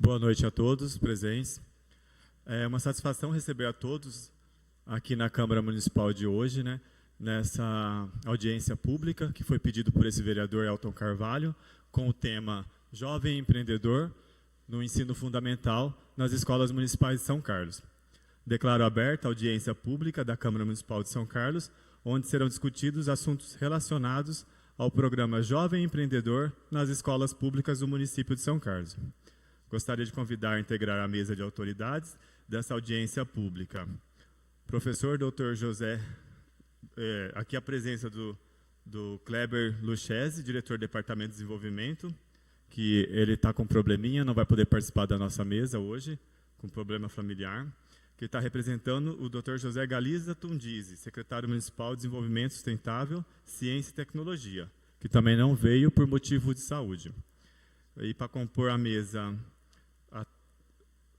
Boa noite a todos presentes. É uma satisfação receber a todos aqui na Câmara Municipal de hoje, né, nessa audiência pública que foi pedido por esse vereador Elton Carvalho, com o tema Jovem Empreendedor no Ensino Fundamental nas Escolas Municipais de São Carlos. Declaro aberta a audiência pública da Câmara Municipal de São Carlos, onde serão discutidos assuntos relacionados ao programa Jovem Empreendedor nas escolas públicas do município de São Carlos. Gostaria de convidar a integrar a mesa de autoridades dessa audiência pública. Professor Dr. José, aqui a presença do Kleber Luchese, diretor do Departamento de Desenvolvimento, que ele está com probleminha, não vai poder participar da nossa mesa hoje, com problema familiar. Que está representando o Dr. José Galiza Tundizi, secretário municipal de Desenvolvimento Sustentável, Ciência e Tecnologia, que também não veio por motivo de saúde. E para compor a mesa, a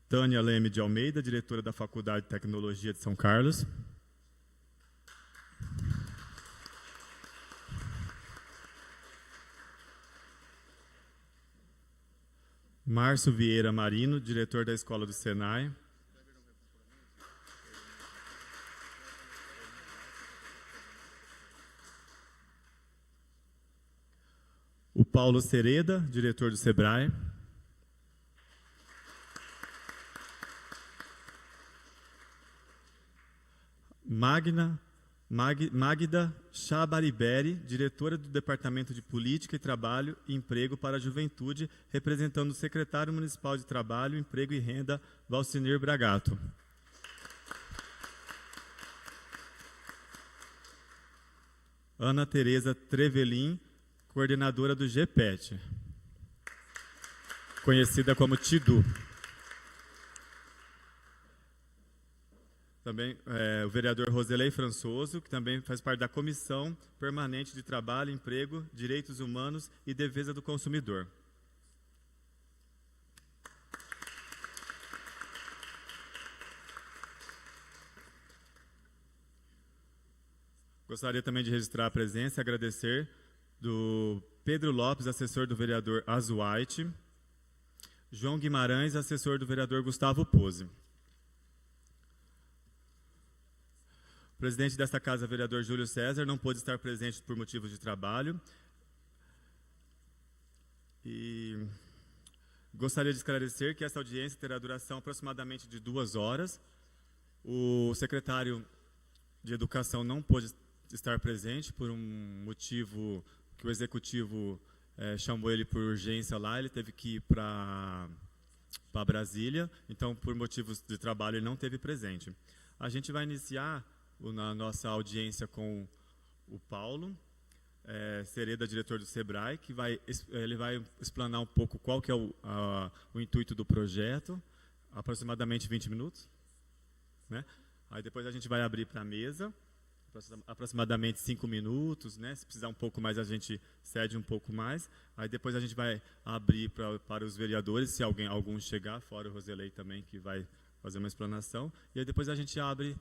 Tânia Leme de Almeida, diretora da Faculdade de Tecnologia de São Carlos. Márcio Vieira Marino, diretor da Escola do Senai. O Paulo Sereda, diretor do SEBRAE. Magda Chabariberi, diretora do Departamento de Política e Trabalho e Emprego para a Juventude, representando o secretário municipal de Trabalho, Emprego e Renda, Valcinir Bragato. Ana Tereza Trevelin, coordenadora do GPET, conhecida como TIDU. Também o vereador Roselei Françoso, que também faz parte da Comissão Permanente de Trabalho, Emprego, Direitos Humanos e Defesa do Consumidor. Gostaria também de registrar a presença e agradecer do Pedro Lopes, assessor do vereador Azuaite, João Guimarães, assessor do vereador Gustavo Pose. O presidente desta casa, vereador Júlio César, não pôde estar presente por motivos de trabalho. E gostaria de esclarecer que esta audiência terá duração aproximadamente de 2 horas. O secretário de Educação não pôde estar presente por um motivo que o executivo chamou ele por urgência lá, ele teve que ir para Brasília, então por motivos de trabalho ele não esteve presente. A gente vai iniciar na nossa audiência com o Paulo Sereda, diretor do SEBRAE, que ele vai explanar um pouco qual que é o intuito do projeto, aproximadamente 20 minutos. Né? Aí depois a gente vai abrir para a mesa, aproximadamente 5 minutos, né? Se precisar um pouco mais, a gente cede um pouco mais. Aí depois a gente vai abrir para os vereadores, se algum chegar, fora o Roselei também, que vai fazer uma explanação. E aí depois a gente abre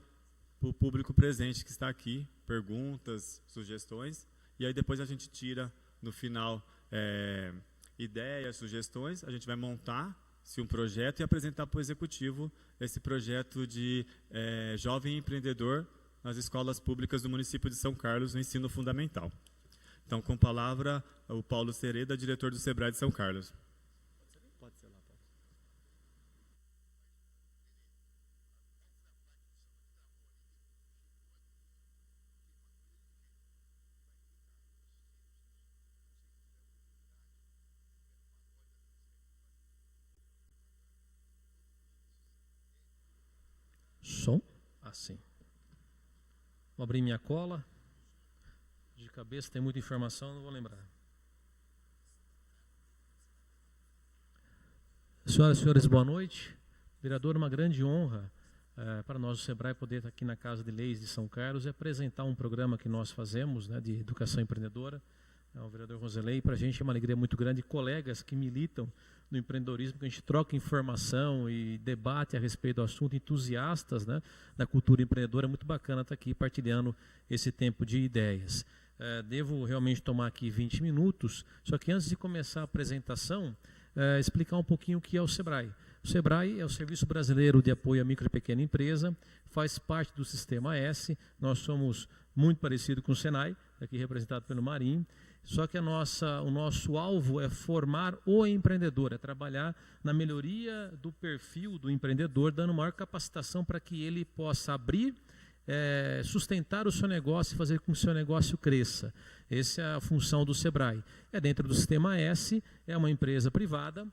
para o público presente que está aqui, perguntas, sugestões. E aí depois a gente tira, no final, ideias, sugestões. A gente vai montar-se um projeto e apresentar para o executivo esse projeto de jovem empreendedor nas escolas públicas do município de São Carlos, no ensino fundamental. Então, com a palavra, o Paulo Sereda, diretor do SEBRAE de São Carlos. Pode ser lá, Paulo. Som? Assim. Vou abrir minha cola. De cabeça tem muita informação, não vou lembrar. Senhoras e senhores, boa noite. Vereador, uma grande honra para nós do SEBRAE poder estar aqui na Casa de Leis de São Carlos e apresentar um programa que nós fazemos, né, de educação empreendedora. O vereador Roselei, para a gente é uma alegria muito grande, colegas que militam no empreendedorismo, que a gente troca informação e debate a respeito do assunto, entusiastas, né, da cultura empreendedora. É muito bacana estar aqui partilhando esse tempo de ideias. Devo realmente tomar aqui 20 minutos, só que antes de começar a apresentação, explicar um pouquinho o que é o SEBRAE. O SEBRAE é o Serviço Brasileiro de Apoio à Micro e Pequena Empresa, faz parte do Sistema S, nós somos muito parecidos com o SENAI, aqui representado pelo Marinho, só que o nosso alvo é formar o empreendedor, é trabalhar na melhoria do perfil do empreendedor, dando maior capacitação para que ele possa abrir, sustentar o seu negócio e fazer com que o seu negócio cresça. Essa é a função do SEBRAE. É dentro do Sistema S, é uma empresa privada,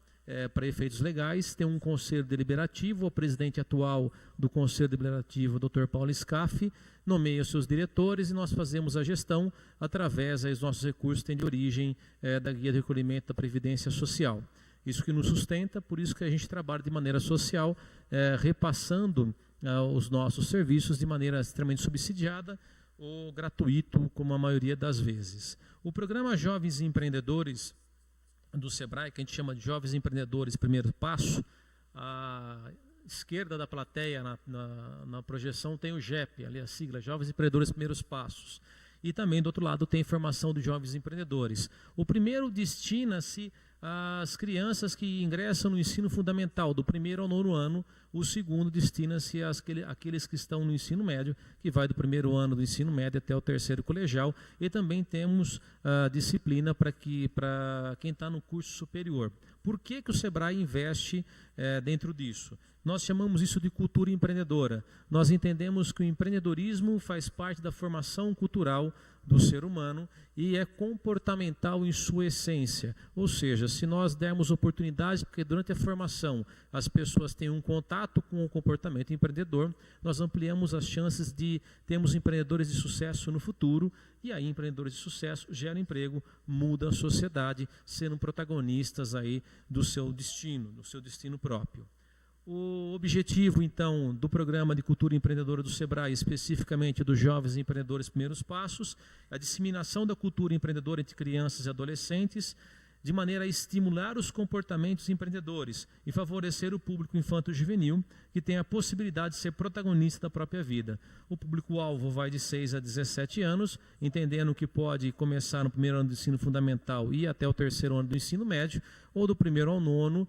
para efeitos legais, tem um conselho deliberativo, o presidente atual do conselho deliberativo, Dr. Paulo Scaff, nomeia os seus diretores e nós fazemos a gestão através dos nossos recursos que têm de origem da guia de recolhimento da Previdência Social. Isso que nos sustenta, por isso que a gente trabalha de maneira social, repassando os nossos serviços de maneira extremamente subsidiada ou gratuito, como a maioria das vezes. O programa Jovens Empreendedores do SEBRAE, que a gente chama de Jovens Empreendedores Primeiro Passo, à esquerda da plateia, na projeção, tem o JEP, ali a sigla, Jovens Empreendedores Primeiros Passos. E também, do outro lado, tem a formação de jovens empreendedores. O primeiro destina-se às crianças que ingressam no ensino fundamental, do primeiro ao 9º ano. O segundo destina-se àqueles que estão no ensino médio, que vai do primeiro ano do ensino médio até o 3º colegial. E também temos disciplina para quem está no curso superior. Por que o SEBRAE investe dentro disso? Nós chamamos isso de cultura empreendedora. Nós entendemos que o empreendedorismo faz parte da formação cultural do ser humano e é comportamental em sua essência. Ou seja, se nós dermos oportunidades, porque durante a formação as pessoas têm um contato com o comportamento empreendedor, nós ampliamos as chances de termos empreendedores de sucesso no futuro, e aí empreendedores de sucesso geram emprego, mudam a sociedade, sendo protagonistas aí do seu destino próprio. O objetivo, então, do programa de cultura empreendedora do SEBRAE, especificamente dos jovens empreendedores primeiros passos, é a disseminação da cultura empreendedora entre crianças e adolescentes, de maneira a estimular os comportamentos empreendedores e favorecer o público infanto-juvenil, que tem a possibilidade de ser protagonista da própria vida. O público-alvo vai de 6 a 17 anos, entendendo que pode começar no primeiro ano do ensino fundamental e até o 3º ano do ensino médio, ou do 1º ao 9º,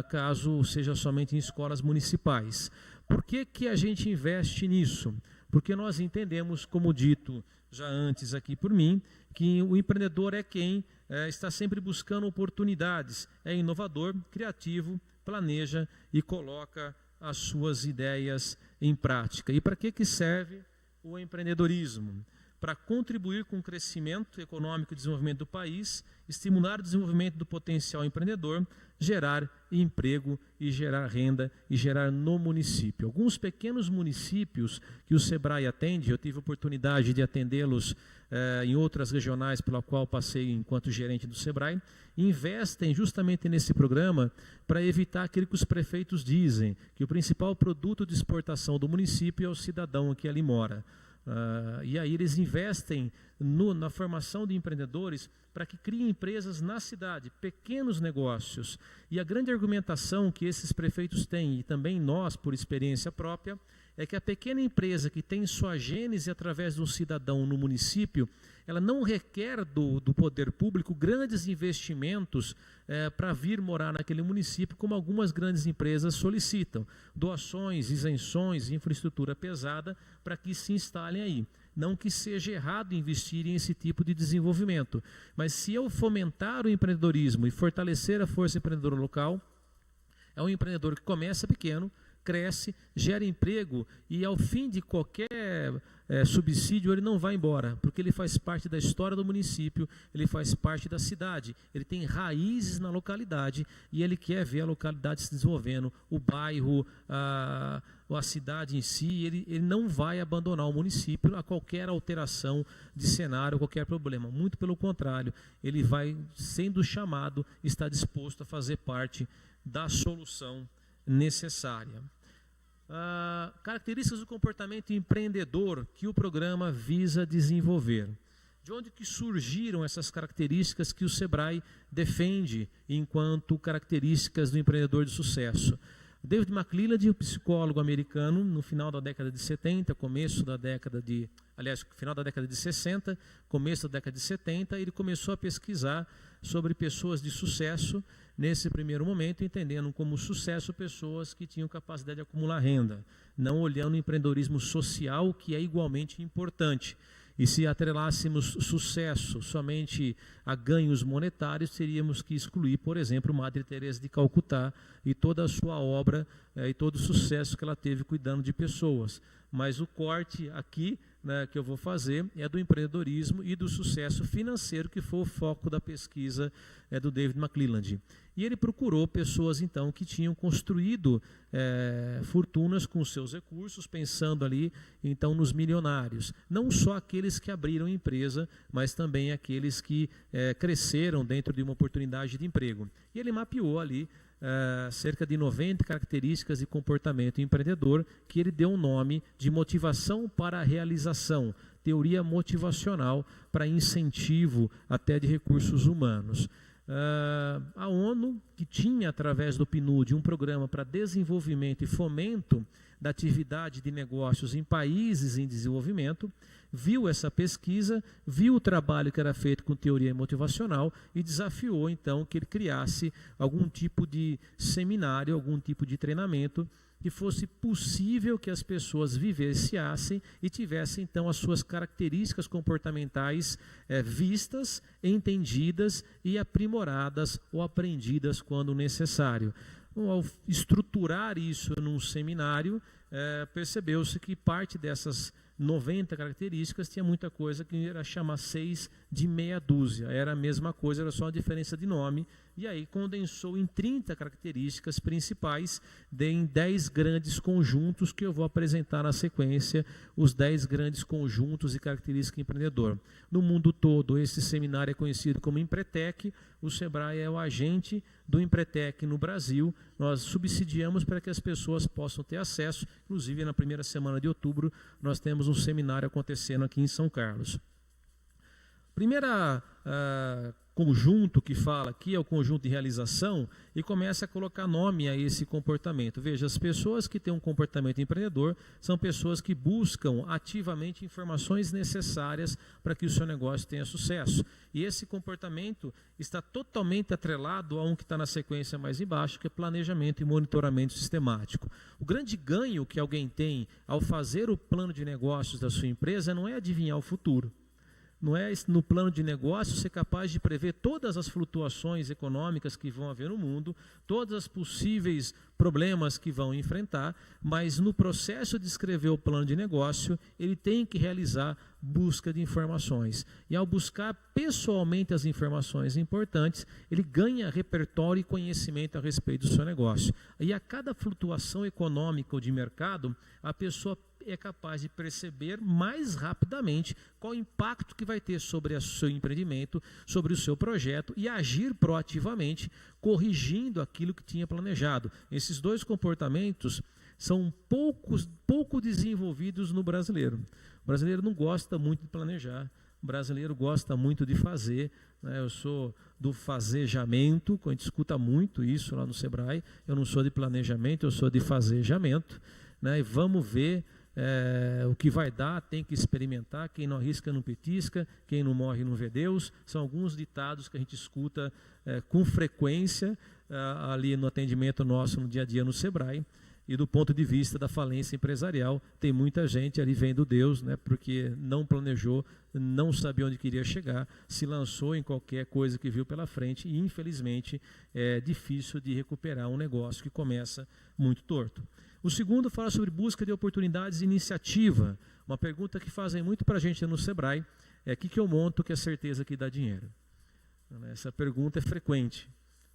caso seja somente em escolas municipais. Por que a gente investe nisso? Porque nós entendemos, como dito já antes aqui por mim, que o empreendedor é quem está sempre buscando oportunidades, é inovador, criativo, planeja e coloca as suas ideias em prática. E para que serve o empreendedorismo? Para contribuir com o crescimento econômico e desenvolvimento do país, estimular o desenvolvimento do potencial empreendedor, gerar emprego e gerar renda e gerar no município. Alguns pequenos municípios que o SEBRAE atende, eu tive a oportunidade de atendê-los em outras regionais pela qual passei enquanto gerente do SEBRAE, investem justamente nesse programa para evitar aquilo que os prefeitos dizem, que o principal produto de exportação do município é o cidadão que ali mora. E aí eles investem na formação de empreendedores para que criem empresas na cidade, pequenos negócios. E a grande argumentação que esses prefeitos têm, e também nós, por experiência própria, é que a pequena empresa que tem sua gênese através de um cidadão no município, ela não requer do poder público grandes investimentos para vir morar naquele município, como algumas grandes empresas solicitam. Doações, isenções, infraestrutura pesada para que se instalem aí. Não que seja errado investir em esse tipo de desenvolvimento, mas se eu fomentar o empreendedorismo e fortalecer a força empreendedora local, é um empreendedor que começa pequeno, cresce, gera emprego e ao fim de qualquer subsídio ele não vai embora, porque ele faz parte da história do município, ele faz parte da cidade, ele tem raízes na localidade e ele quer ver a localidade se desenvolvendo, o bairro, a cidade em si, ele não vai abandonar o município a qualquer alteração de cenário, qualquer problema, muito pelo contrário, ele vai, sendo chamado, está disposto a fazer parte da solução necessária. Características do comportamento empreendedor que o programa visa desenvolver. De onde que surgiram essas características que o SEBRAE defende enquanto características do empreendedor de sucesso? O David McClelland, um psicólogo americano, no final da década de 70, final da década de 60, começo da década de 70, ele começou a pesquisar sobre pessoas de sucesso, nesse primeiro momento, entendendo como sucesso pessoas que tinham capacidade de acumular renda, não olhando o empreendedorismo social, que é igualmente importante. E se atrelássemos sucesso somente a ganhos monetários, teríamos que excluir, por exemplo, Madre Teresa de Calcutá e toda a sua obra e todo o sucesso que ela teve cuidando de pessoas. Mas o corte aqui, né, que eu vou fazer é do empreendedorismo e do sucesso financeiro, que foi o foco da pesquisa do David McClelland. E ele procurou pessoas, então, que tinham construído fortunas com seus recursos, pensando ali, então, nos milionários. Não só aqueles que abriram empresa, mas também aqueles que cresceram dentro de uma oportunidade de emprego. E ele mapeou ali cerca de 90 características de comportamento empreendedor, que ele deu um nome de motivação para a realização, teoria motivacional para incentivo até de recursos humanos. A ONU, que tinha através do PNUD um programa para desenvolvimento e fomento da atividade de negócios em países em desenvolvimento, viu essa pesquisa, viu o trabalho que era feito com teoria motivacional e desafiou então que ele criasse algum tipo de seminário, algum tipo de treinamento que fosse possível que as pessoas vivenciassem e tivessem então as suas características comportamentais vistas, entendidas e aprimoradas ou aprendidas quando necessário. Ao estruturar isso num seminário, percebeu-se que parte dessas 90 características tinha muita coisa que era chamar 6 de meia dúzia. Era a mesma coisa, era só a diferença de nome. E aí condensou em 30 características principais, em 10 grandes conjuntos que eu vou apresentar na sequência, os 10 grandes conjuntos e características empreendedor. No mundo todo, esse seminário é conhecido como Empretec. O Sebrae é o agente do Empretec no Brasil. Nós subsidiamos para que as pessoas possam ter acesso. Inclusive, na primeira semana de outubro, nós temos um seminário acontecendo aqui em São Carlos. Primeira conjunto que fala aqui é o conjunto de realização e começa a colocar nome a esse comportamento. Veja, as pessoas que têm um comportamento empreendedor são pessoas que buscam ativamente informações necessárias para que o seu negócio tenha sucesso. E esse comportamento está totalmente atrelado a um que está na sequência mais embaixo, que é planejamento e monitoramento sistemático. O grande ganho que alguém tem ao fazer o plano de negócios da sua empresa não é adivinhar o futuro. Não é no plano de negócio ser capaz de prever todas as flutuações econômicas que vão haver no mundo, todos os possíveis problemas que vão enfrentar, mas no processo de escrever o plano de negócio, ele tem que realizar busca de informações. E ao buscar pessoalmente as informações importantes, ele ganha repertório e conhecimento a respeito do seu negócio. E a cada flutuação econômica ou de mercado, a pessoa é capaz de perceber mais rapidamente qual o impacto que vai ter sobre o seu empreendimento, sobre o seu projeto e agir proativamente, corrigindo aquilo que tinha planejado. Esses dois comportamentos são pouco desenvolvidos no brasileiro. O brasileiro não gosta muito de planejar, o brasileiro gosta muito de fazer, né? Eu sou do fazejamento, a gente escuta muito isso lá no Sebrae. Eu não sou de planejamento, eu sou de fazejamento, né? E vamos ver o que vai dar, tem que experimentar, quem não arrisca não petisca, quem não morre não vê Deus. São alguns ditados que a gente escuta com frequência ali no atendimento nosso no dia a dia no Sebrae. E do ponto de vista da falência empresarial, tem muita gente ali vendo Deus, né, porque não planejou, não sabia onde queria chegar, se lançou em qualquer coisa que viu pela frente e infelizmente é difícil de recuperar um negócio que começa muito torto. O segundo fala sobre busca de oportunidades e iniciativa. Uma pergunta que fazem muito para a gente no Sebrae é: o que eu monto que é certeza que dá dinheiro? Essa pergunta é frequente.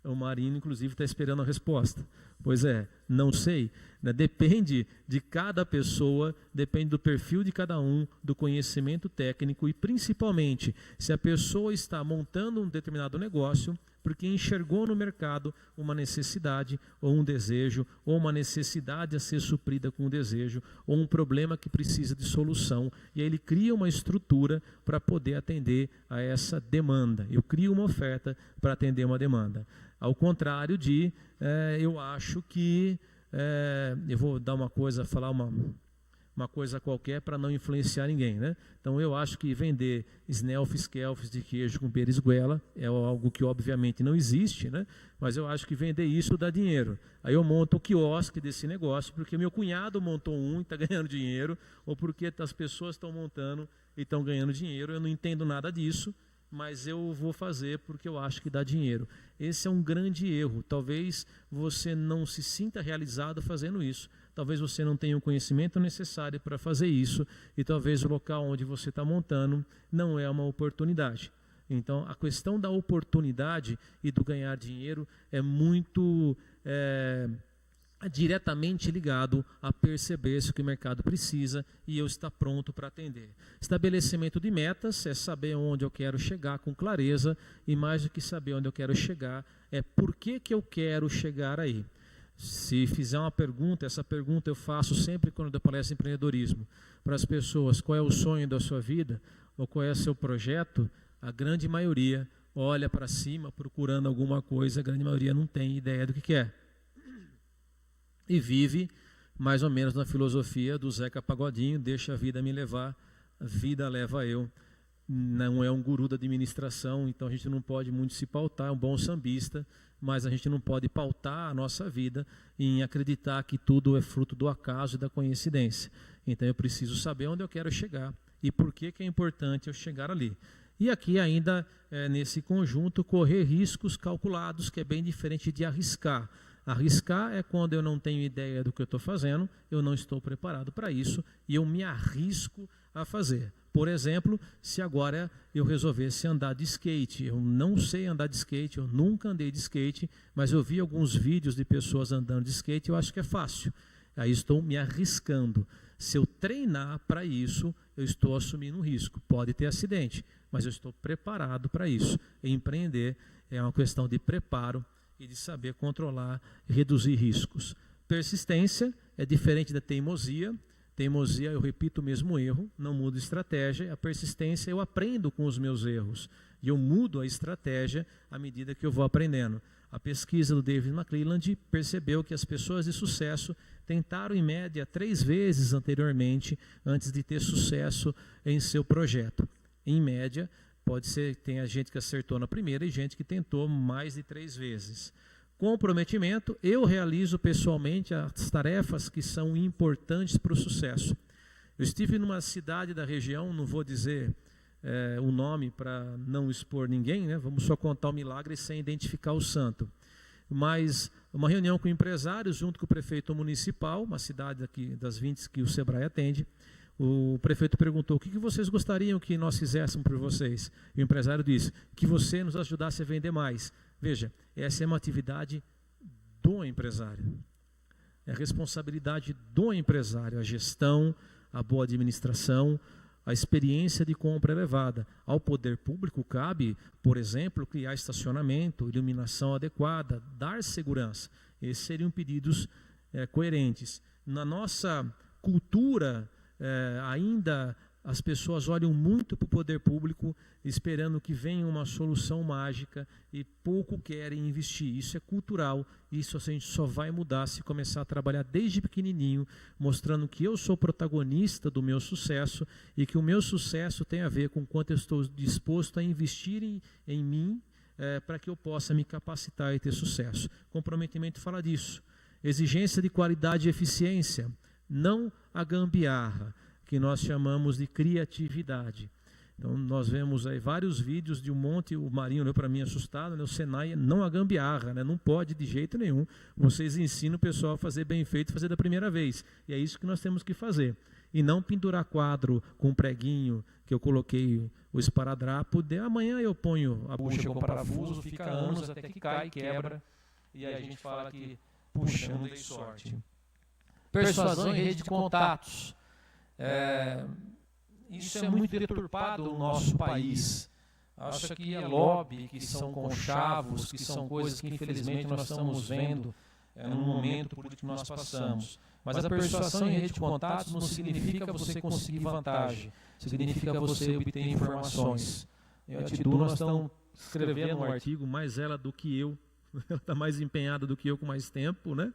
O Marino, inclusive, está esperando a resposta. Pois é, não sei. Depende de cada pessoa, depende do perfil de cada um, do conhecimento técnico e, principalmente, se a pessoa está montando um determinado negócio porque enxergou no mercado uma necessidade ou um desejo, ou uma necessidade a ser suprida com um desejo, ou um problema que precisa de solução, e aí ele cria uma estrutura para poder atender a essa demanda. Eu crio uma oferta para atender uma demanda. Ao contrário de, eu acho que eu vou dar uma coisa, falar uma coisa qualquer para não influenciar ninguém, né? Então eu acho que vender snelfs, kelfs de queijo com perisguela é algo que obviamente não existe, né? Mas eu acho que vender isso dá dinheiro. Aí eu monto o quiosque desse negócio porque meu cunhado montou um e está ganhando dinheiro, ou porque as pessoas estão montando e estão ganhando dinheiro. Eu não entendo nada disso, mas eu vou fazer porque eu acho que dá dinheiro. Esse é um grande erro. Talvez você não se sinta realizado fazendo isso. Talvez você não tenha o conhecimento necessário para fazer isso, e talvez o local onde você está montando não é uma oportunidade. Então, a questão da oportunidade e do ganhar dinheiro é muito diretamente ligado a perceber se o que o mercado precisa e eu estar pronto para atender. Estabelecimento de metas é saber onde eu quero chegar com clareza, e mais do que saber onde eu quero chegar, é por que eu quero chegar aí. Se fizer uma pergunta, essa pergunta eu faço sempre quando eu palestro em empreendedorismo, para as pessoas: qual é o sonho da sua vida, ou qual é o seu projeto? A grande maioria olha para cima procurando alguma coisa, a grande maioria não tem ideia do que quer. E vive mais ou menos na filosofia do Zeca Pagodinho: deixa a vida me levar, a vida leva eu. Não é um guru da administração, então a gente não pode muito se pautar, é um bom sambista, mas a gente não pode pautar a nossa vida em acreditar que tudo é fruto do acaso e da coincidência. Então eu preciso saber onde eu quero chegar e por que é importante eu chegar ali. E aqui ainda, nesse conjunto, correr riscos calculados, que é bem diferente de arriscar. Arriscar é quando eu não tenho ideia do que eu estou fazendo, eu não estou preparado para isso e eu me arrisco a fazer. Por exemplo, se agora eu resolvesse andar de skate, eu não sei andar de skate, eu nunca andei de skate, mas eu vi alguns vídeos de pessoas andando de skate, eu acho que é fácil. Aí estou me arriscando. Se eu treinar para isso, eu estou assumindo um risco. Pode ter acidente, mas eu estou preparado para isso. Empreender é uma questão de preparo e de saber controlar e reduzir riscos. Persistência é diferente da teimosia. Teimosia, eu repito o mesmo erro, não mudo estratégia. A persistência, eu aprendo com os meus erros e eu mudo a estratégia à medida que eu vou aprendendo. A pesquisa do David McClelland percebeu que as pessoas de sucesso tentaram em média 3 vezes anteriormente antes de ter sucesso em seu projeto. Em média, pode ser que tenha gente que acertou na primeira e gente que tentou mais de 3 vezes. Comprometimento, eu realizo pessoalmente as tarefas que são importantes para o sucesso. Eu estive numa cidade da região, não vou dizer o nome para não expor ninguém, né? Vamos só contar o milagre sem identificar o santo. Mas uma reunião com empresários junto com o prefeito municipal, uma cidade aqui das 20 que o Sebrae atende. O prefeito perguntou: o que vocês gostariam que nós fizéssemos por vocês? E o empresário disse: que você nos ajudasse a vender mais. Veja, essa é uma atividade do empresário. É a responsabilidade do empresário, a gestão, a boa administração, a experiência de compra elevada. Ao poder público cabe, por exemplo, criar estacionamento, iluminação adequada, dar segurança. Esses seriam pedidos coerentes. Na nossa cultura, ainda as pessoas olham muito para o poder público esperando que venha uma solução mágica e pouco querem investir. Isso é cultural, isso a gente só vai mudar se começar a trabalhar desde pequenininho, mostrando que eu sou protagonista do meu sucesso e que o meu sucesso tem a ver com quanto eu estou disposto a investir em mim para que eu possa me capacitar e ter sucesso. Comprometimento fala disso. Exigência de qualidade e eficiência, não a gambiarra, que nós chamamos de criatividade. Então, nós vemos aí vários vídeos de um monte, o Marinho olhou para mim assustado, né? O Senai não a gambiarra, né? Não pode de jeito nenhum. Vocês ensinam o pessoal a fazer bem feito, fazer da primeira vez. E é isso que nós temos que fazer. E não pendurar quadro com um preguinho que eu coloquei o esparadrapo, amanhã eu ponho a bucha com parafuso, fica anos até que cai, quebra, e aí a gente fala que, puxa, não dei sorte. Persuasão em rede de contatos. Isso é muito deturpado no nosso país. Acho que é lobby, que são conchavos, que são coisas que infelizmente nós estamos vendo no momento político que nós passamos. Mas a persuasão em rede de contatos não significa você conseguir vantagem, significa você obter informações. A Tidu, nós estamos escrevendo um artigo, mais ela do que eu, ela está mais empenhada do que eu com mais tempo, né?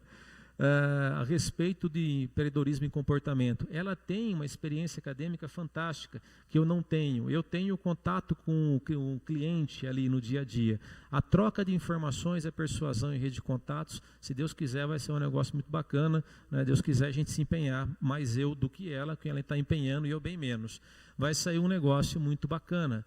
a respeito de empreendedorismo e comportamento. Ela tem uma experiência acadêmica fantástica, que eu não tenho. Eu tenho contato com o cliente ali no dia a dia. A troca de informações, a persuasão em rede de contatos, se Deus quiser, vai ser um negócio muito bacana, né? Deus quiser a gente se empenhar, mais eu do que ela está empenhando e eu bem menos. Vai sair um negócio muito bacana.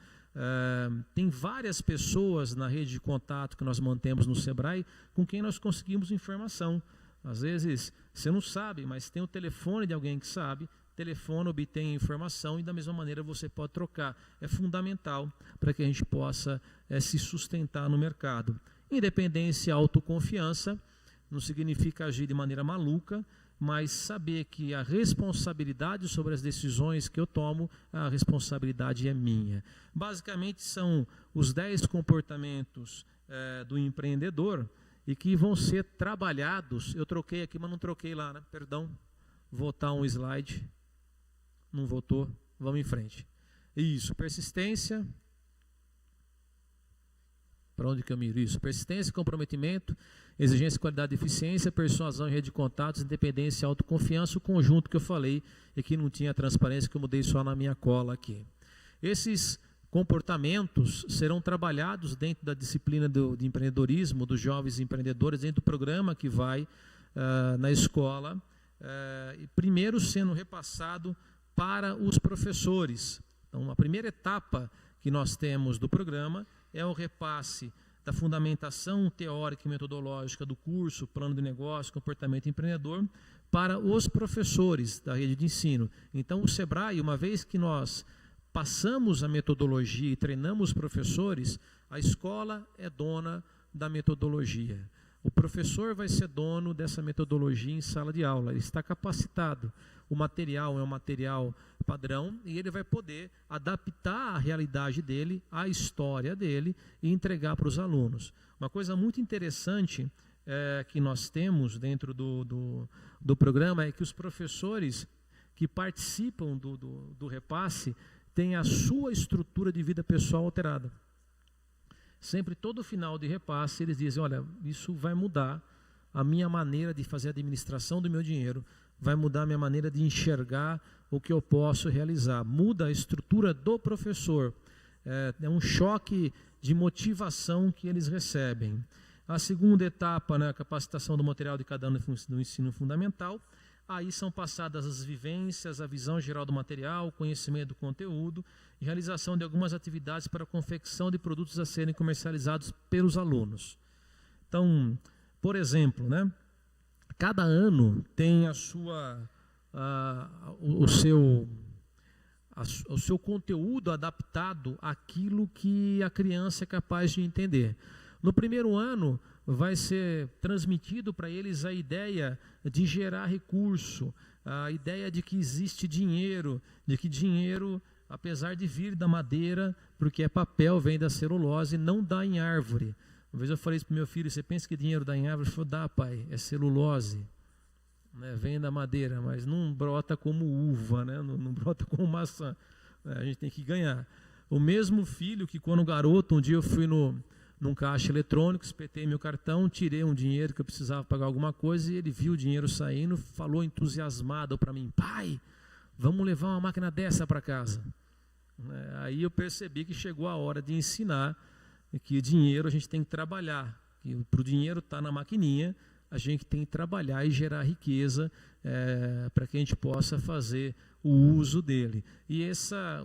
Tem várias pessoas na rede de contato que nós mantemos no Sebrae com quem nós conseguimos informação. Às vezes você não sabe, mas tem o telefone de alguém que sabe, telefone, obtém a informação e da mesma maneira você pode trocar. É fundamental para que a gente possa se sustentar no mercado. Independência e autoconfiança não significa agir de maneira maluca, mas saber que a responsabilidade sobre as decisões que eu tomo, a responsabilidade é minha. Basicamente são os 10 comportamentos do empreendedor e que vão ser trabalhados. Eu troquei aqui, mas não troquei lá, né? Perdão, votar um slide, não votou, vamos em frente. Isso, persistência. Para onde que eu miro isso? Persistência, comprometimento, exigência, qualidade e eficiência, persuasão em rede de contatos, independência e autoconfiança, o conjunto que eu falei e que não tinha transparência, que eu mudei só na minha cola aqui. Esses comportamentos serão trabalhados dentro da disciplina de empreendedorismo, dos jovens empreendedores, dentro do programa que vai na escola, e primeiro sendo repassado para os professores. Então, a primeira etapa que nós temos do programa é o repasse da fundamentação teórica e metodológica do curso, plano de negócio, comportamento empreendedor, para os professores da rede de ensino. Então, o Sebrae, uma vez que nós passamos a metodologia e treinamos os professores, a escola é dona da metodologia. O professor vai ser dono dessa metodologia em sala de aula, ele está capacitado. O material é um material padrão e ele vai poder adaptar a realidade dele, a história dele e entregar para os alunos. Uma coisa muito interessante que nós temos dentro do programa é que os professores que participam do repasse têm a sua estrutura de vida pessoal alterada. Sempre, todo final de repasse, eles dizem, olha, isso vai mudar a minha maneira de fazer a administração do meu dinheiro, vai mudar a minha maneira de enxergar o que eu posso realizar. Muda a estrutura do professor. É um choque de motivação que eles recebem. A segunda etapa, né, a capacitação do material de cada ano do ensino fundamental. Aí são passadas as vivências, a visão geral do material, o conhecimento do conteúdo e realização de algumas atividades para a confecção de produtos a serem comercializados pelos alunos. Então, por exemplo, né, cada ano tem o seu conteúdo adaptado àquilo que a criança é capaz de entender. No primeiro ano, vai ser transmitido para eles a ideia de gerar recurso, a ideia de que existe dinheiro, de que dinheiro, apesar de vir da madeira, porque é papel, vem da celulose, não dá em árvore. Uma vez eu falei isso para o meu filho, você pensa que dinheiro dá em árvore? Ele falou, dá, pai, é celulose, né? Vem da madeira, mas não brota como uva, né? Não brota como maçã. A gente tem que ganhar. O mesmo filho que quando garoto, um dia eu fui num caixa eletrônico, espetei meu cartão, tirei um dinheiro que eu precisava pagar alguma coisa e ele viu o dinheiro saindo, falou entusiasmado para mim, pai, vamos levar uma máquina dessa para casa. Aí eu percebi que chegou a hora de ensinar que dinheiro a gente tem que trabalhar, que para o dinheiro estar na maquininha, a gente tem que trabalhar e gerar riqueza para que a gente possa fazer o uso dele. E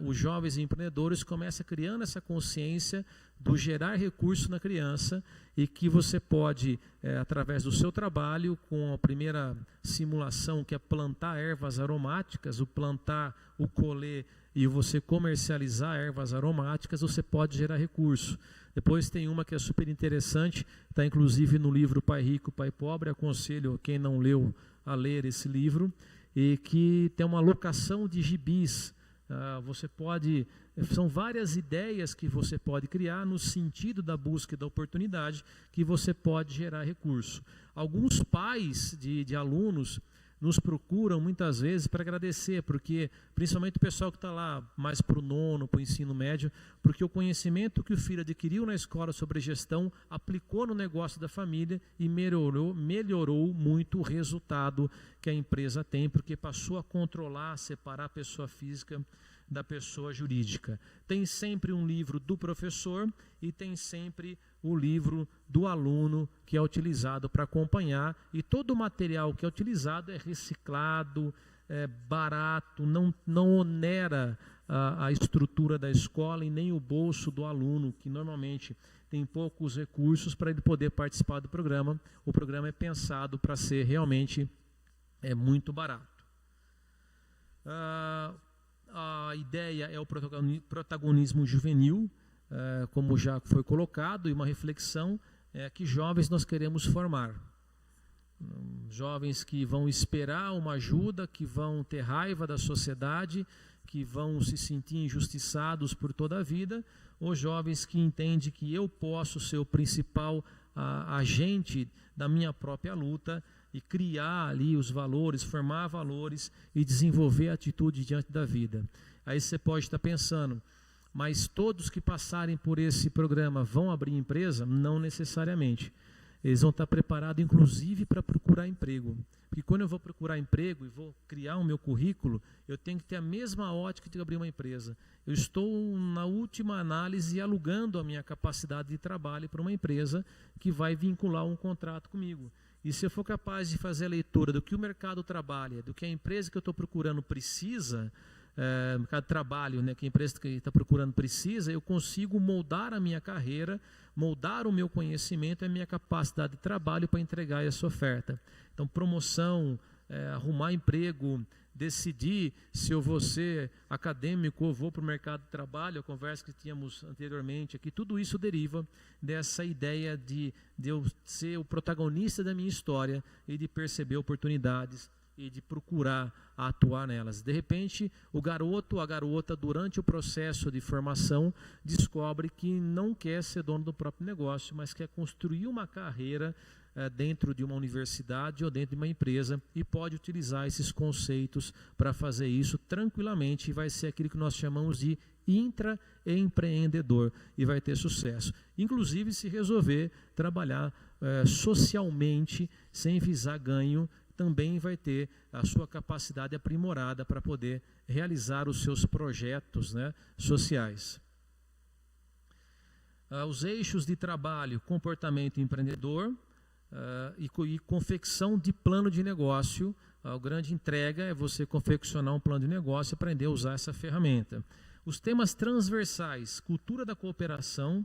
os jovens empreendedores começam criando essa consciência do gerar recurso na criança e que você pode, através do seu trabalho, com a primeira simulação, que é plantar ervas aromáticas, o plantar, o colher e você comercializar ervas aromáticas, você pode gerar recurso. Depois tem uma que é super interessante, está inclusive no livro Pai Rico, Pai Pobre, aconselho quem não leu a ler esse livro, e que tem uma locação de gibis. Você pode, são várias ideias que você pode criar no sentido da busca da oportunidade que você pode gerar recurso. Alguns pais de alunos nos procuram muitas vezes para agradecer, porque principalmente o pessoal que está lá mais para o nono, para o ensino médio, porque o conhecimento que o filho adquiriu na escola sobre gestão aplicou no negócio da família e melhorou muito o resultado que a empresa tem, porque passou a controlar, separar a pessoa física da pessoa jurídica. Tem sempre um livro do professor e tem sempre o livro do aluno que é utilizado para acompanhar, e todo o material que é utilizado é reciclado, é barato, não onera a estrutura da escola e nem o bolso do aluno, que normalmente tem poucos recursos para ele poder participar do programa. O programa é pensado para ser realmente muito barato. A ideia é o protagonismo juvenil, como já foi colocado, e uma reflexão é que jovens nós queremos formar. Jovens que vão esperar uma ajuda, que vão ter raiva da sociedade, que vão se sentir injustiçados por toda a vida, ou jovens que entendem que eu posso ser o principal agente da minha própria luta e criar ali os valores, formar valores e desenvolver atitude diante da vida. Aí você pode estar pensando, mas todos que passarem por esse programa vão abrir empresa? Não necessariamente. Eles vão estar preparados, inclusive, para procurar emprego. Porque quando eu vou procurar emprego e vou criar o meu currículo, eu tenho que ter a mesma ótica de abrir uma empresa. Eu estou, na última análise, alugando a minha capacidade de trabalho para uma empresa que vai vincular um contrato comigo. E se eu for capaz de fazer a leitura do que o mercado trabalha, do que a empresa que eu estou procurando precisa, mercado de trabalho, né, que a empresa que está procurando precisa, eu consigo moldar a minha carreira, moldar o meu conhecimento e a minha capacidade de trabalho para entregar essa oferta. Então, promoção, arrumar emprego, decidir se eu vou ser acadêmico ou vou para o mercado de trabalho, a conversa que tínhamos anteriormente aqui, tudo isso deriva dessa ideia de eu ser o protagonista da minha história e de perceber oportunidades e de procurar atuar nelas. De repente, o garoto, a garota, durante o processo de formação, descobre que não quer ser dono do próprio negócio, mas quer construir uma carreira dentro de uma universidade ou dentro de uma empresa, e pode utilizar esses conceitos para fazer isso tranquilamente, e vai ser aquilo que nós chamamos de intraempreendedor, e vai ter sucesso. Inclusive, se resolver trabalhar socialmente, sem visar ganho, também vai ter a sua capacidade aprimorada para poder realizar os seus projetos, né, sociais. Os eixos de trabalho: comportamento empreendedor e confecção de plano de negócio. A grande entrega é você confeccionar um plano de negócio e aprender a usar essa ferramenta. Os temas transversais: cultura da cooperação,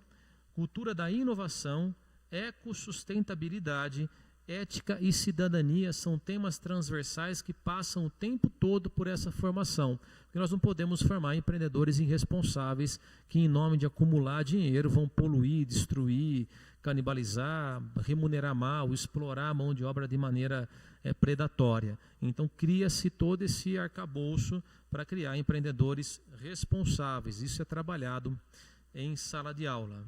cultura da inovação, ecossustentabilidade, ética e cidadania, são temas transversais que passam o tempo todo por essa formação. Porque nós não podemos formar empreendedores irresponsáveis que, em nome de acumular dinheiro, vão poluir, destruir, canibalizar, remunerar mal, explorar a mão de obra de maneira predatória. Então, cria-se todo esse arcabouço para criar empreendedores responsáveis. Isso é trabalhado em sala de aula.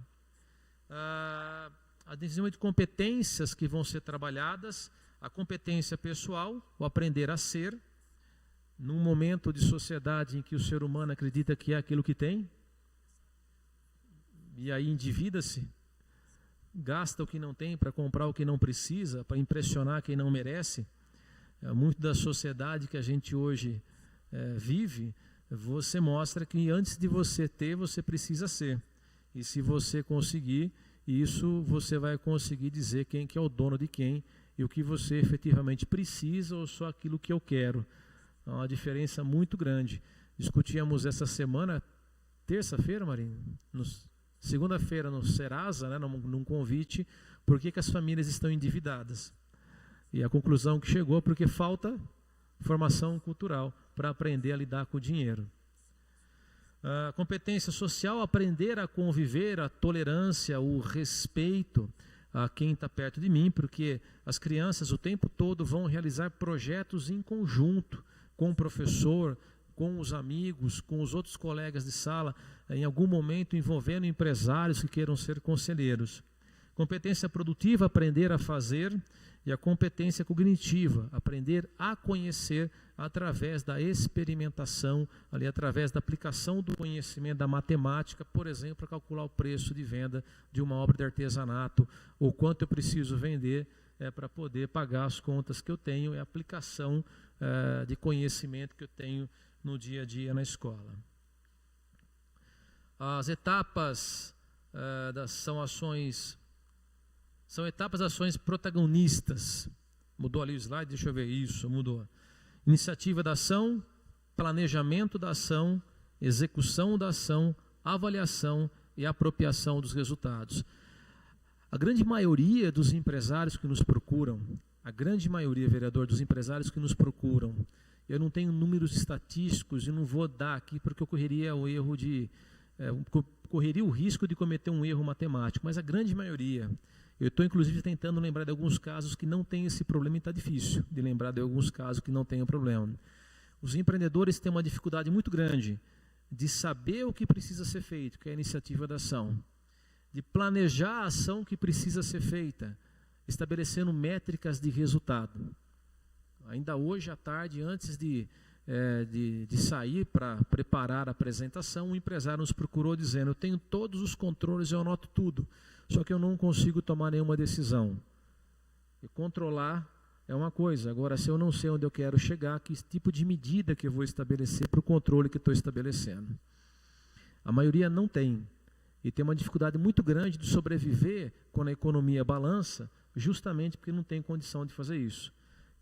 A desenvolvimento de competências que vão ser trabalhadas: a competência pessoal, o aprender a ser, num momento de sociedade em que o ser humano acredita que é aquilo que tem, e aí endivida-se, gasta o que não tem para comprar o que não precisa, para impressionar quem não merece. Muito da sociedade que a gente hoje vive, você mostra que antes de você ter, você precisa ser. E se você conseguir isso, você vai conseguir dizer quem que é o dono de quem e o que você efetivamente precisa, ou só aquilo que eu quero. É uma diferença muito grande. Discutíamos essa semana, terça-feira, Marinho, segunda-feira no Serasa, né, num convite, por que as famílias estão endividadas. E a conclusão que chegou é porque falta formação cultural para aprender a lidar com o dinheiro. A competência social: aprender a conviver, a tolerância, o respeito a quem está perto de mim, porque as crianças o tempo todo vão realizar projetos em conjunto com o professor, com os amigos, com os outros colegas de sala, em algum momento envolvendo empresários que queiram ser conselheiros. Competência produtiva, aprender a fazer, e a competência cognitiva, aprender a conhecer através da experimentação, ali, através da aplicação do conhecimento da matemática, por exemplo, para calcular o preço de venda de uma obra de artesanato, ou quanto eu preciso vender para poder pagar as contas que eu tenho, é a aplicação de conhecimento que eu tenho no dia a dia na escola. As etapas são etapas das ações protagonistas. Mudou ali o slide, deixa eu ver isso, mudou. Iniciativa da ação, planejamento da ação, execução da ação, avaliação e apropriação dos resultados. A grande maioria dos empresários que nos procuram, a grande maioria, vereador, dos empresários que nos procuram, eu não tenho números estatísticos e não vou dar aqui porque eu correria o erro correria o risco de cometer um erro matemático, mas a grande maioria, eu estou inclusive tentando lembrar de alguns casos que não tem esse problema e está difícil de lembrar de alguns casos que não tem o problema. Os empreendedores têm uma dificuldade muito grande de saber o que precisa ser feito, que é a iniciativa da ação, de planejar a ação que precisa ser feita, estabelecendo métricas de resultado. Ainda hoje à tarde, antes de sair para preparar a apresentação, o empresário nos procurou dizendo: eu tenho todos os controles, eu anoto tudo, só que eu não consigo tomar nenhuma decisão. E controlar é uma coisa, agora se eu não sei onde eu quero chegar, que tipo de medida que eu vou estabelecer para o controle que estou estabelecendo. A maioria não tem, e tem uma dificuldade muito grande de sobreviver quando a economia balança, justamente porque não tem condição de fazer isso.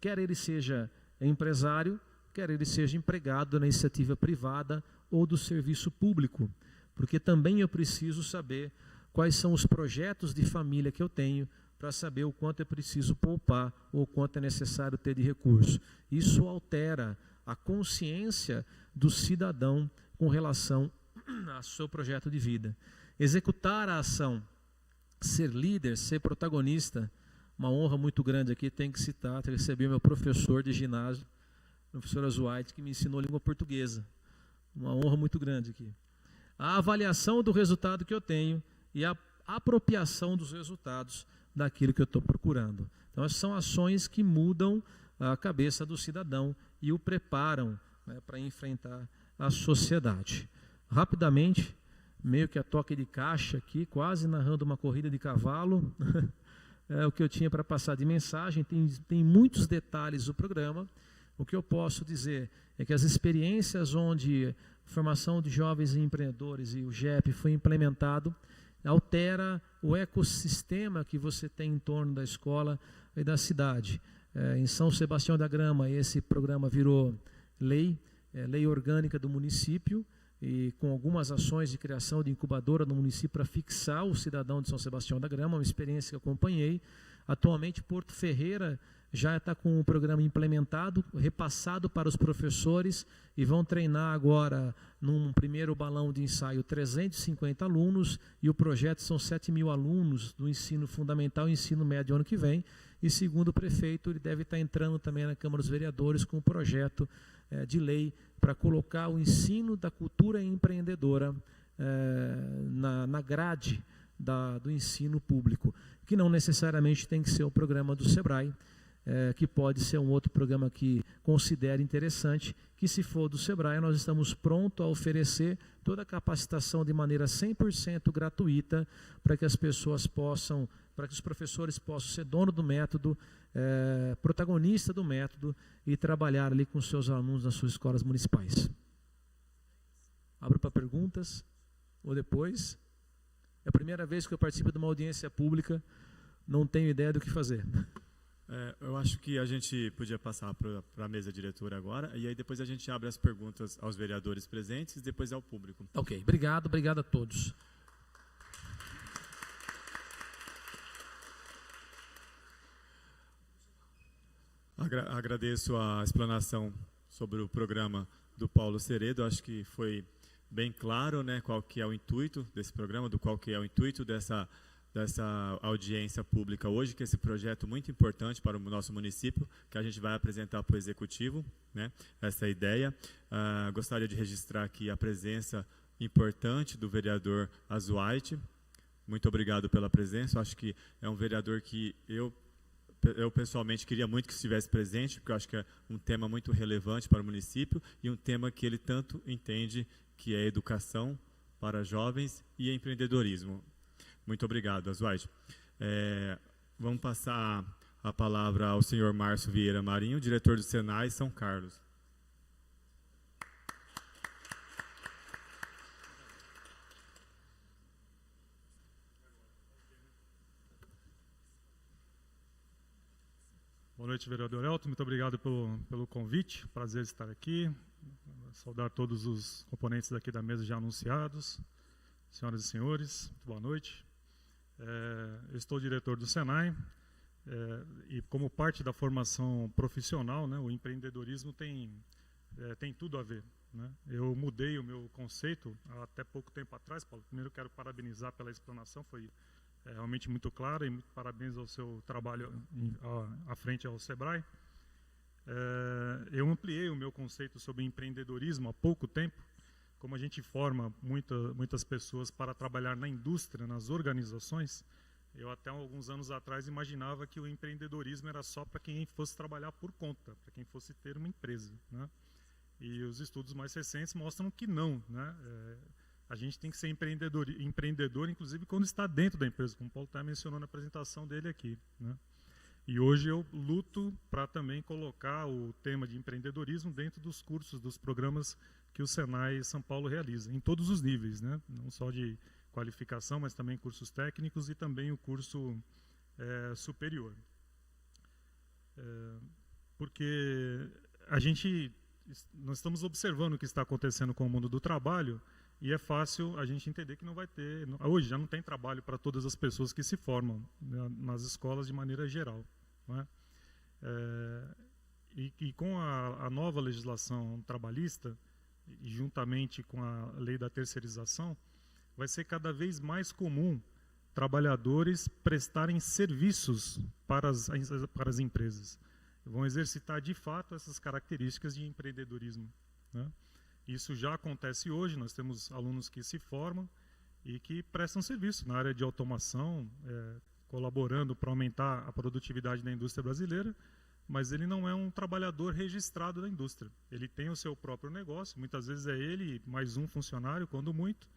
Quer ele seja empresário, quer ele seja empregado na iniciativa privada ou do serviço público, porque também eu preciso saber quais são os projetos de família que eu tenho para saber o quanto eu preciso poupar ou o quanto é necessário ter de recurso. Isso altera a consciência do cidadão com relação ao seu projeto de vida. Executar a ação, ser líder, ser protagonista, uma honra muito grande aqui, tenho que citar, recebi meu professor de ginásio, o professor Azuaite, que me ensinou língua portuguesa. Uma honra muito grande aqui. A avaliação do resultado que eu tenho e a apropriação dos resultados daquilo que eu estou procurando. Então, essas são ações que mudam a cabeça do cidadão e o preparam, né, para enfrentar a sociedade. Rapidamente, meio que a toque de caixa aqui, quase narrando uma corrida de cavalo, é o que eu tinha para passar de mensagem. Tem muitos detalhes do programa. O que eu posso dizer é que as experiências onde a formação de jovens empreendedores e o GEP foi implementado, altera o ecossistema que você tem em torno da escola e da cidade. Em São Sebastião da Grama, esse programa virou lei orgânica do município, e com algumas ações de criação de incubadora no município para fixar o cidadão de São Sebastião da Grama, uma experiência que eu acompanhei. Atualmente, Porto Ferreira já está com o programa implementado, repassado para os professores, e vão treinar agora, num primeiro balão de ensaio, 350 alunos, e o projeto são 7.000 alunos do ensino fundamental e ensino médio ano que vem, e segundo o prefeito, ele deve estar entrando também na Câmara dos Vereadores com um projeto de lei para colocar o ensino da cultura empreendedora na grade do ensino público, que não necessariamente tem que ser o programa do SEBRAE, que pode ser um outro programa que considere interessante, que se for do SEBRAE, nós estamos prontos a oferecer toda a capacitação de maneira 100% gratuita, para que as pessoas possam, para que os professores possam ser dono do método, protagonista do método, e trabalhar ali com seus alunos nas suas escolas municipais. Abro para perguntas, ou depois. É a primeira vez que eu participo de uma audiência pública, não tenho ideia do que fazer. Eu acho que a gente podia passar para a mesa diretora agora, e aí depois a gente abre as perguntas aos vereadores presentes e depois ao público. Ok, obrigado a todos. Agradeço a explanação sobre o programa do Paulo Seredo. Acho que foi bem claro, né, qual que é o intuito desse programa, qual que é o intuito dessa audiência pública hoje, que é esse projeto muito importante para o nosso município, que a gente vai apresentar para o Executivo, né, essa ideia. Gostaria de registrar aqui a presença importante do vereador Azuaite, muito obrigado pela presença. Eu acho que é um vereador que eu pessoalmente queria muito que estivesse presente, porque eu acho que é um tema muito relevante para o município e um tema que ele tanto entende, que é educação para jovens e empreendedorismo. Muito obrigado, Asuaide. Vamos passar a palavra ao senhor Márcio Vieira Marinho, diretor do Senai São Carlos. Boa noite, vereador Elton. Muito obrigado pelo convite. Prazer estar aqui. Saudar todos os componentes daqui da mesa já anunciados. Senhoras e senhores, muito boa noite. Eu estou diretor do Senai e como parte da formação profissional, né, o empreendedorismo tem tudo a ver, né? Eu mudei o meu conceito há até pouco tempo atrás, Paulo. Primeiro quero parabenizar pela explanação, foi realmente muito clara, e muito parabéns ao seu trabalho à frente ao Sebrae. Eu ampliei o meu conceito sobre empreendedorismo há pouco tempo. Como a gente forma muitas pessoas para trabalhar na indústria, nas organizações, eu até alguns anos atrás imaginava que o empreendedorismo era só para quem fosse trabalhar por conta, para quem fosse ter uma empresa, né? E os estudos mais recentes mostram que não, né? A gente tem que ser empreendedor, inclusive quando está dentro da empresa, como o Paulo está mencionando na apresentação dele aqui, né? E hoje eu luto para também colocar o tema de empreendedorismo dentro dos cursos, dos programas que o Senai São Paulo realiza, em todos os níveis, né? Não só de qualificação, mas também cursos técnicos e também o curso superior. Porque nós estamos observando o que está acontecendo com o mundo do trabalho e é fácil a gente entender que não vai ter, hoje já não tem trabalho para todas as pessoas que se formam, né, nas escolas de maneira geral, né? E com a nova legislação trabalhista, e juntamente com a lei da terceirização, vai ser cada vez mais comum trabalhadores prestarem serviços para as empresas. Vão exercitar de fato essas características de empreendedorismo, né? Isso já acontece hoje, nós temos alunos que se formam e que prestam serviço na área de automação, colaborando para aumentar a produtividade da indústria brasileira, mas ele não é um trabalhador registrado da indústria. Ele tem o seu próprio negócio, muitas vezes é ele mais um funcionário, quando muito,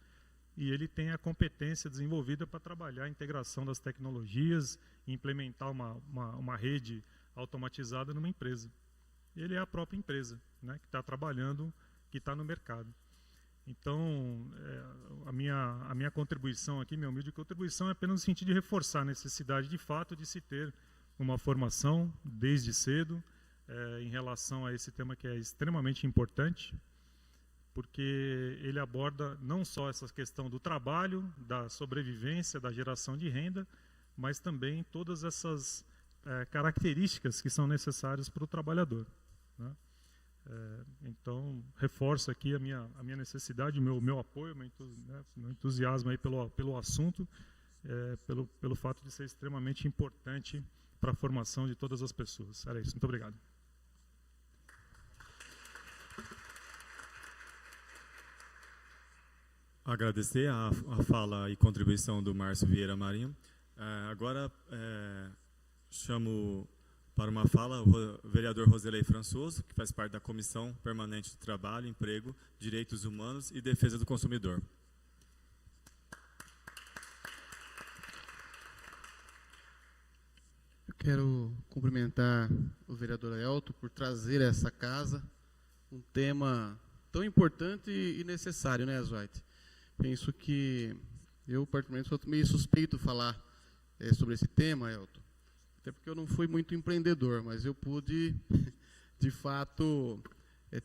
e ele tem a competência desenvolvida para trabalhar a integração das tecnologias, implementar uma rede automatizada numa empresa. Ele é a própria empresa, né, que está trabalhando, que está no mercado. Então, a minha contribuição aqui, minha humilde contribuição, é apenas no sentido de reforçar a necessidade, de fato, de se ter uma formação desde cedo em relação a esse tema que é extremamente importante, porque ele aborda não só essa questão do trabalho, da sobrevivência, da geração de renda, mas também todas essas características que são necessárias para o trabalhador, né? Então, reforço aqui a minha necessidade, o meu apoio, meu entusiasmo aí pelo assunto, pelo fato de ser extremamente importante para a formação de todas as pessoas. Era isso. Muito obrigado. Agradecer a fala e contribuição do Márcio Vieira Marinho. Agora, chamo para uma fala o vereador Roselei Françoso, que faz parte da Comissão Permanente de Trabalho, Emprego, Direitos Humanos e Defesa do Consumidor. Eu quero cumprimentar o vereador Elton por trazer a essa casa um tema tão importante e necessário, né, Asuaide? Penso que eu, particularmente, sou meio suspeito falar sobre esse tema, Elton. Até porque eu não fui muito empreendedor, mas eu pude, de fato,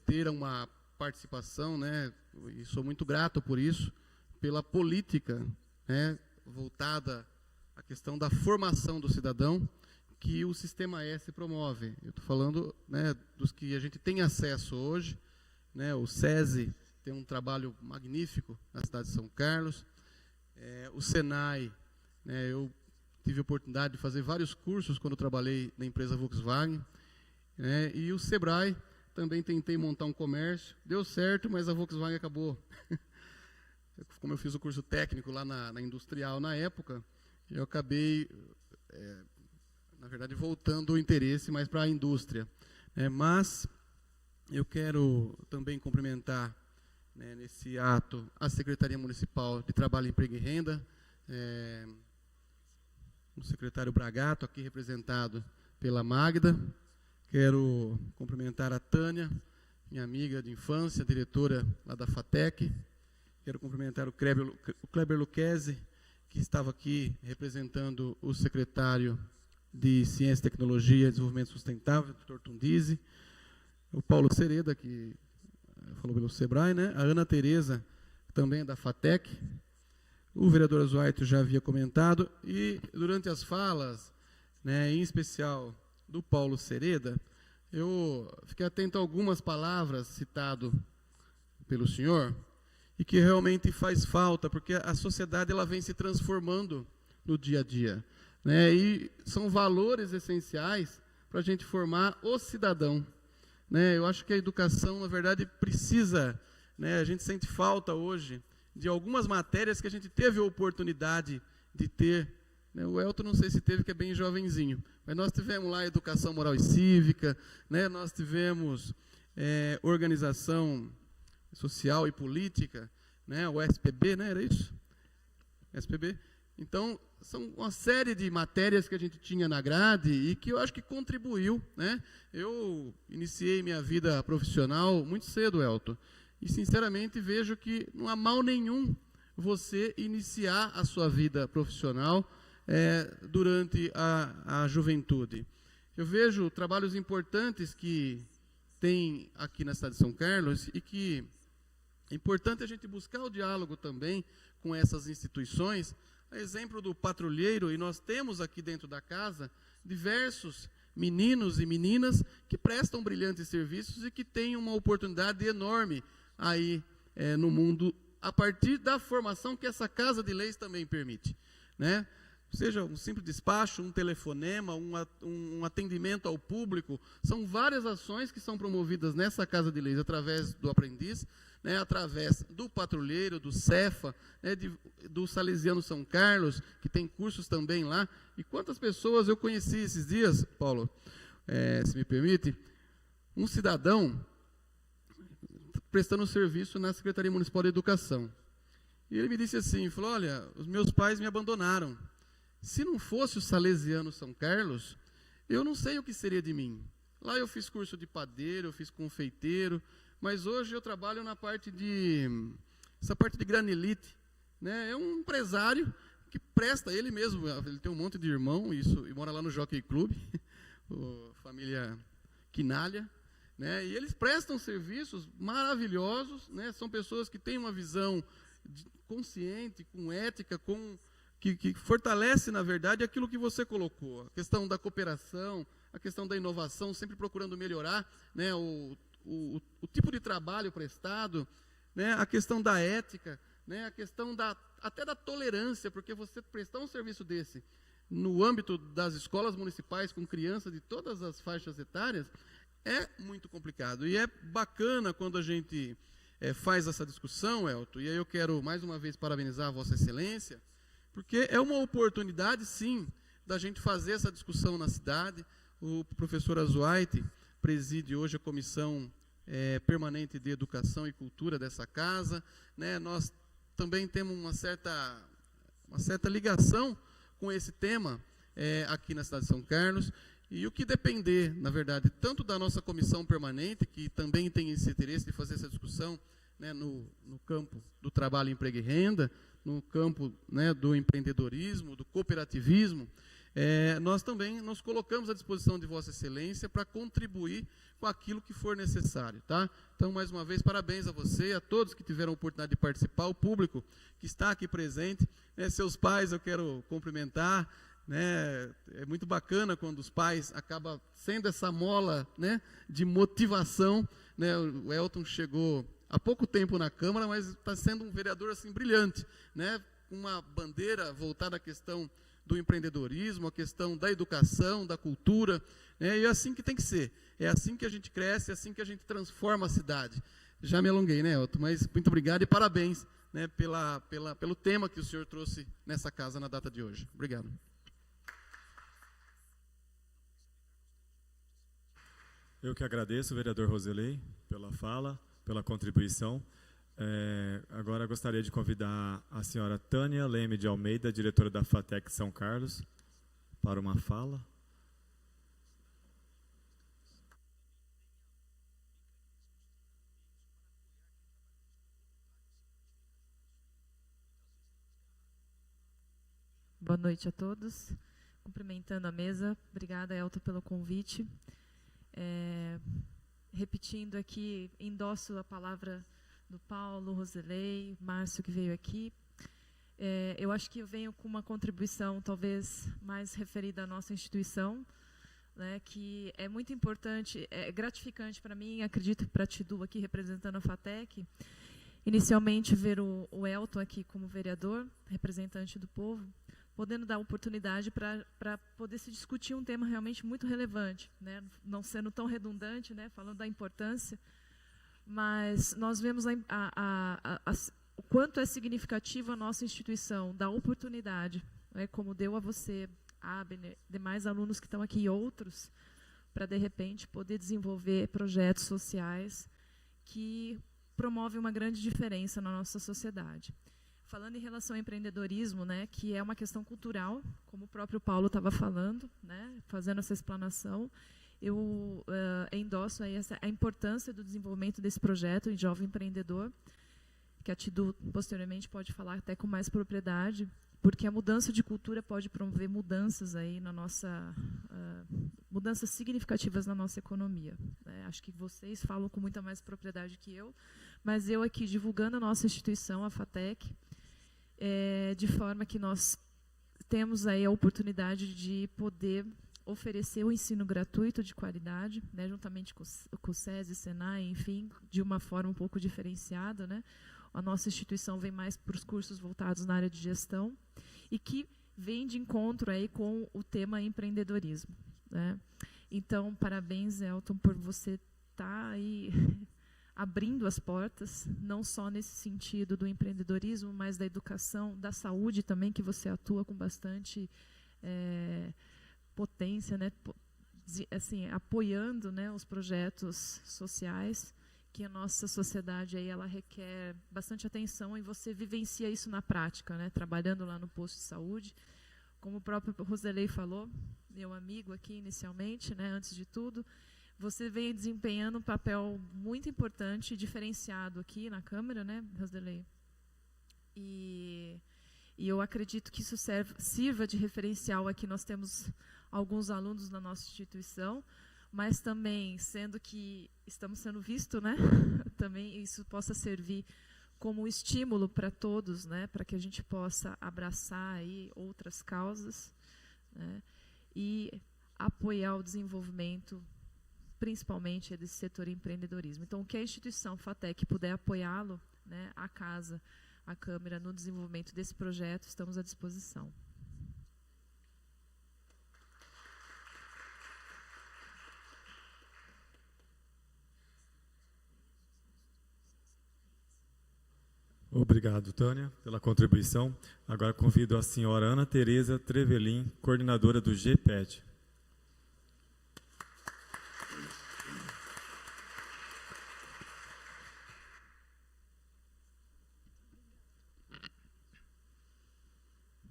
ter uma participação, né, e sou muito grato por isso, pela política, né, voltada à questão da formação do cidadão, que o Sistema S promove. Eu estou falando, né, dos que a gente tem acesso hoje, né, o SESI tem um trabalho magnífico na cidade de São Carlos, o Senai, né, eu tive a oportunidade de fazer vários cursos quando eu trabalhei na empresa Volkswagen, né, e o Sebrae, também tentei montar um comércio, deu certo, mas a Volkswagen acabou como eu fiz o curso técnico lá na Industrial na época, eu acabei, na verdade, voltando o interesse mais para a indústria. Mas eu quero também cumprimentar, né, nesse ato, a Secretaria Municipal de Trabalho, Emprego e Renda, o secretário Bragato, aqui representado pela Magda. Quero cumprimentar a Tânia, minha amiga de infância, diretora lá da FATEC. Quero cumprimentar o Kleber Lucchesi, que estava aqui representando o secretário de Ciência, Tecnologia e Desenvolvimento Sustentável, Dr. Tundizi. O Paulo Sereda, que falou pelo SEBRAE, né? A Ana Tereza, também é da FATEC. O vereador Azuaito já havia comentado. E, durante as falas, né, em especial do Paulo Sereda, eu fiquei atento a algumas palavras citadas pelo senhor, e que realmente faz falta, porque a sociedade ela vem se transformando no dia a dia, né? E são valores essenciais para a gente formar o cidadão, né? Eu acho que a educação, na verdade, precisa, né? A gente sente falta hoje de algumas matérias que a gente teve a oportunidade de ter, né? O Elton não sei se teve, que é bem jovenzinho, mas nós tivemos lá educação moral e cívica, né? Nós tivemos organização social e política, né? O SPB, né? Era isso? SPB. Então, são uma série de matérias que a gente tinha na grade e que eu acho que contribuiu, né? Eu iniciei minha vida profissional muito cedo, Elton, e sinceramente vejo que não há mal nenhum você iniciar a sua vida profissional durante a juventude. Eu vejo trabalhos importantes que tem aqui na cidade de São Carlos e que é importante a gente buscar o diálogo também com essas instituições. A exemplo do patrulheiro, e nós temos aqui dentro da casa diversos meninos e meninas que prestam brilhantes serviços e que têm uma oportunidade enorme aí no mundo, a partir da formação que essa Casa de Leis também permite, né? Seja um simples despacho, um telefonema, um atendimento ao público, são várias ações que são promovidas nessa Casa de Leis, através do aprendiz, né, através do patrulheiro, do Cefa, né, do Salesiano São Carlos, que tem cursos também lá. E quantas pessoas eu conheci esses dias, Paulo, se me permite, um cidadão prestando serviço na Secretaria Municipal de Educação. E ele me disse assim, falou, olha, os meus pais me abandonaram. Se não fosse o Salesiano São Carlos, eu não sei o que seria de mim. Lá eu fiz curso de padeiro, eu fiz confeiteiro, mas hoje eu trabalho na parte essa parte de granelite, né? É um empresário que presta, ele mesmo, ele tem um monte de irmão, e mora lá no Jockey Club, família Quinalha, né? E eles prestam serviços maravilhosos, né? São pessoas que têm uma visão consciente, com ética, que fortalece, na verdade, aquilo que você colocou, a questão da cooperação, a questão da inovação, sempre procurando melhorar, né, o tipo de trabalho prestado, né, a questão da ética, né, a questão até da tolerância, porque você prestar um serviço desse no âmbito das escolas municipais com crianças de todas as faixas etárias é muito complicado. E é bacana quando a gente faz essa discussão, Elton, e aí eu quero mais uma vez parabenizar a Vossa Excelência, porque é uma oportunidade, sim, da gente fazer essa discussão na cidade. O professor Azuaite preside hoje a Comissão Permanente de Educação e Cultura dessa casa, né? Nós também temos uma certa ligação com esse tema aqui na cidade de São Carlos, e o que depender, na verdade, tanto da nossa Comissão Permanente, que também tem esse interesse de fazer essa discussão, né, no campo do trabalho, emprego e renda, no campo, né, do empreendedorismo, do cooperativismo, nós também nos colocamos à disposição de Vossa Excelência para contribuir com aquilo que for necessário, tá? Então, mais uma vez, parabéns a você, a todos que tiveram a oportunidade de participar, o público que está aqui presente, né, seus pais eu quero cumprimentar, né? É muito bacana quando os pais acabam sendo essa mola, né, de motivação, né? O Elton chegou há pouco tempo na Câmara, mas está sendo um vereador assim brilhante, né? Uma bandeira voltada à questão do empreendedorismo, à questão da educação, da cultura, né? E é assim que tem que ser. É assim que a gente cresce, é assim que a gente transforma a cidade. Já me alonguei, né, Elton? Mas muito obrigado e parabéns, né, pelo tema que o senhor trouxe nessa casa na data de hoje. Obrigado. Eu que agradeço, vereador Roselei, pela fala, pela contribuição. Agora gostaria de convidar a senhora Tânia Leme de Almeida, diretora da FATEC São Carlos, para uma fala. Boa noite a todos. Cumprimentando a mesa. Obrigada, Elton, pelo convite. Repetindo aqui, endosso a palavra do Paulo, Roselei, Márcio, que veio aqui. Eu acho que eu venho com uma contribuição talvez mais referida à nossa instituição, né, que é muito importante, é gratificante para mim, acredito para a Tidu aqui representando a FATEC, inicialmente ver o Elton aqui como vereador, representante do povo, podendo dar oportunidade para poder se discutir um tema realmente muito relevante, né? Não sendo tão redundante, né? Falando da importância, mas nós vemos o quanto é significativo a nossa instituição, dar oportunidade, né? Como deu a você, Abner, demais alunos que estão aqui e outros, para, de repente, poder desenvolver projetos sociais que promovem uma grande diferença na nossa sociedade. Falando em relação ao empreendedorismo, né, que é uma questão cultural, como o próprio Paulo estava falando, né, fazendo essa explanação, eu endosso aí a importância do desenvolvimento desse projeto em Jovem Empreendedor, que a Tidu posteriormente pode falar até com mais propriedade, porque a mudança de cultura pode promover mudanças aí na nossa mudanças significativas na nossa economia, né? Acho que vocês falam com muita mais propriedade que eu, mas eu aqui divulgando a nossa instituição, a FATEC, de forma que nós temos aí a oportunidade de poder oferecer o ensino gratuito de qualidade, né, juntamente com o SESI, Senai, enfim, de uma forma um pouco diferenciada, né? A nossa instituição vem mais para os cursos voltados na área de gestão e que vem de encontro aí com o tema empreendedorismo, né? Então, parabéns, Elton, por você estar aí abrindo as portas, não só nesse sentido do empreendedorismo, mas da educação, da saúde também, que você atua com bastante potência, né? Assim, apoiando, né, os projetos sociais, que a nossa sociedade aí, ela requer bastante atenção, e você vivencia isso na prática, né, trabalhando lá no posto de saúde. Como o próprio Roselei falou, meu amigo aqui inicialmente, né, antes de tudo, você vem desempenhando um papel muito importante e diferenciado aqui na Câmara, né, Roselei? E eu acredito que isso sirva de referencial. Aqui nós temos alguns alunos na nossa instituição, mas também, sendo que estamos sendo vistos, né, também isso possa servir como estímulo para todos, né, para que a gente possa abraçar aí outras causas, né, e apoiar o desenvolvimento, principalmente desse setor empreendedorismo. Então, o que a instituição FATEC puder apoiá-lo, né, a casa, a Câmara, no desenvolvimento desse projeto, estamos à disposição. Obrigado, Tânia, pela contribuição. Agora convido a senhora Ana Tereza Trevelin, coordenadora do GPED.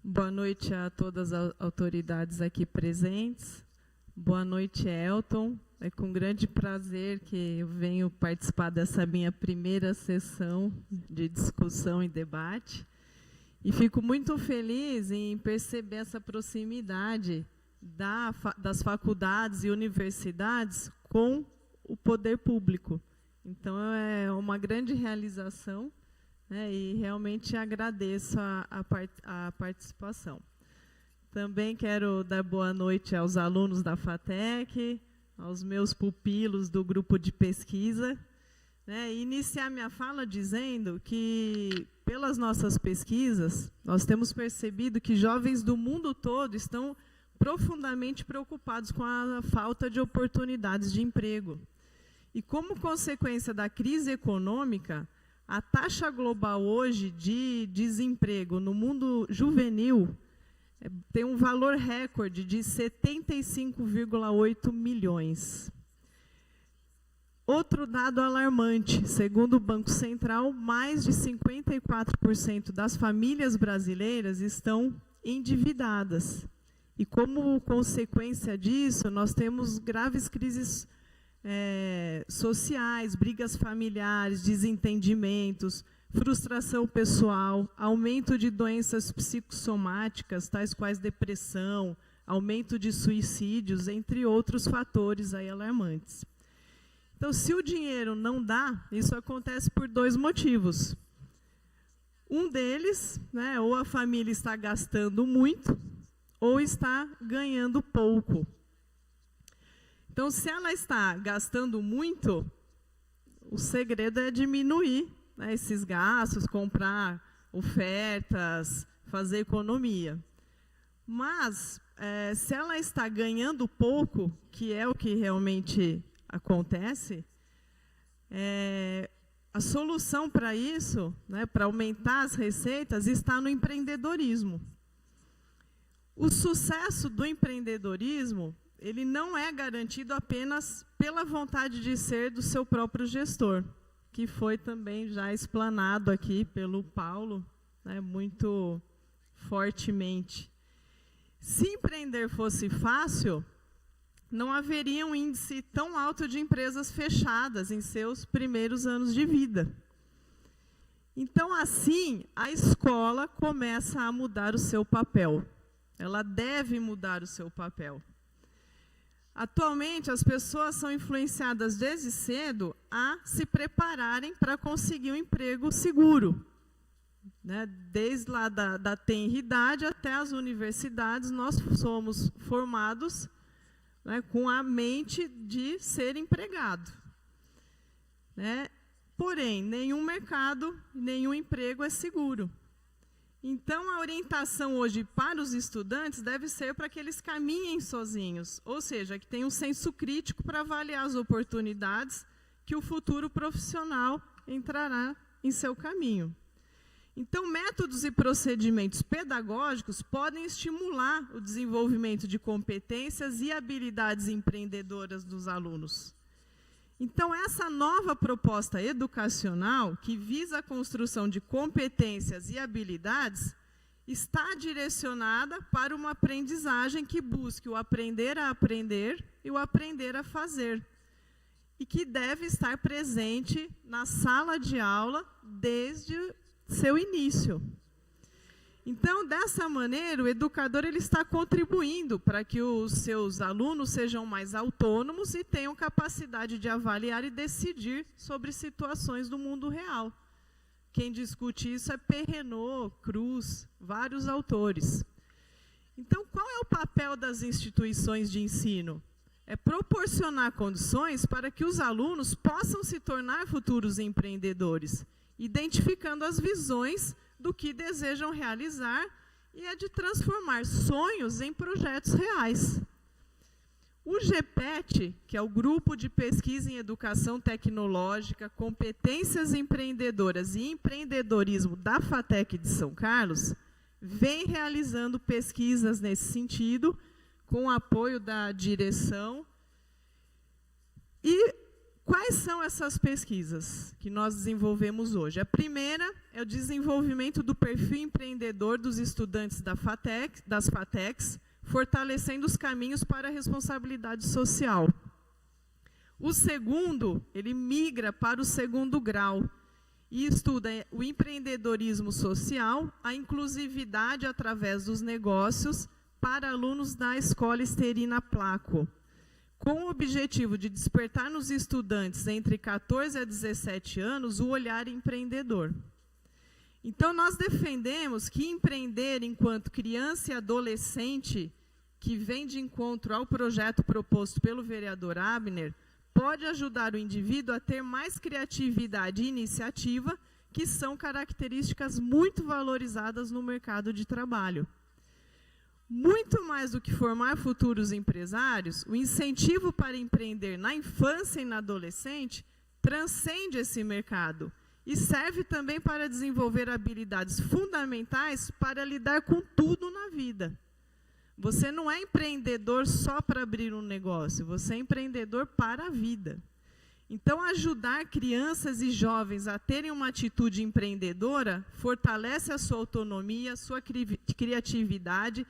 Boa noite a todas as autoridades aqui presentes. Boa noite, Elton. É com grande prazer que eu venho participar dessa minha primeira sessão de discussão e debate. E fico muito feliz em perceber essa proximidade das faculdades e universidades com o poder público. Então, é uma grande realização, né, e realmente agradeço a participação. Também quero dar boa noite aos alunos da FATEC, aos meus pupilos do grupo de pesquisa, né, e iniciar minha fala dizendo que, pelas nossas pesquisas, nós temos percebido que jovens do mundo todo estão profundamente preocupados com a falta de oportunidades de emprego. E, como consequência da crise econômica, A taxa global hoje de desemprego no mundo juvenil tem um valor recorde de 75,8 milhões. Outro dado alarmante, segundo o Banco Central, mais de 54% das famílias brasileiras estão endividadas. E como consequência disso, nós temos graves crises sociais, brigas familiares, desentendimentos, frustração pessoal, aumento de doenças psicossomáticas, tais quais depressão, aumento de suicídios, entre outros fatores aí alarmantes. Então, se o dinheiro não dá, isso acontece por 2 motivos. Um deles, né, ou a família está gastando muito, ou está ganhando pouco. Então, se ela está gastando muito, o segredo é diminuir, né, esses gastos, comprar ofertas, fazer economia. Mas, se ela está ganhando pouco, que é o que realmente acontece, a solução para isso, né, para aumentar as receitas, está no empreendedorismo. O sucesso do empreendedorismo, ele não é garantido apenas pela vontade de ser do seu próprio gestor, que foi também já explanado aqui pelo Paulo, né, muito fortemente. Se empreender fosse fácil, não haveria um índice tão alto de empresas fechadas em seus primeiros anos de vida. Então, assim, a escola começa a mudar o seu papel. Ela deve mudar o seu papel. Atualmente, as pessoas são influenciadas desde cedo a se prepararem para conseguir um emprego seguro. Né? Desde lá da tenridade até as universidades, nós somos formados, né, com a mente de ser empregado. Né? Porém, nenhum mercado, nenhum emprego é seguro. Então, a orientação hoje para os estudantes deve ser para que eles caminhem sozinhos, ou seja, que tenham um senso crítico para avaliar as oportunidades que o futuro profissional entrará em seu caminho. Então, métodos e procedimentos pedagógicos podem estimular o desenvolvimento de competências e habilidades empreendedoras dos alunos. Então, essa nova proposta educacional, que visa a construção de competências e habilidades, está direcionada para uma aprendizagem que busque o aprender a aprender e o aprender a fazer, e que deve estar presente na sala de aula desde seu início. Então, dessa maneira, o educador ele está contribuindo para que os seus alunos sejam mais autônomos e tenham capacidade de avaliar e decidir sobre situações do mundo real. Quem discute isso é Perrenot, Cruz, vários autores. Então, qual é o papel das instituições de ensino? É proporcionar condições para que os alunos possam se tornar futuros empreendedores, identificando as visões do que desejam realizar e é de transformar sonhos em projetos reais. O GPET, que é o Grupo de Pesquisa em Educação Tecnológica, Competências Empreendedoras e Empreendedorismo da FATEC de São Carlos, vem realizando pesquisas nesse sentido, com o apoio da direção. E quais são essas pesquisas que nós desenvolvemos hoje? A primeira é o desenvolvimento do perfil empreendedor dos estudantes das FATECs, fortalecendo os caminhos para a responsabilidade social. O segundo, ele migra para o segundo grau e estuda o empreendedorismo social, a inclusividade através dos negócios para alunos da Escola Esterina Placo, com o objetivo de despertar nos estudantes entre 14 a 17 anos o olhar empreendedor. Então, nós defendemos que empreender enquanto criança e adolescente, que vem de encontro ao projeto proposto pelo vereador Abner, pode ajudar o indivíduo a ter mais criatividade e iniciativa, que são características muito valorizadas no mercado de trabalho. Muito mais do que formar futuros empresários, o incentivo para empreender na infância e na adolescente transcende esse mercado e serve também para desenvolver habilidades fundamentais para lidar com tudo na vida. Você não é empreendedor só para abrir um negócio, você é empreendedor para a vida. Então, ajudar crianças e jovens a terem uma atitude empreendedora fortalece a sua autonomia, a sua criatividade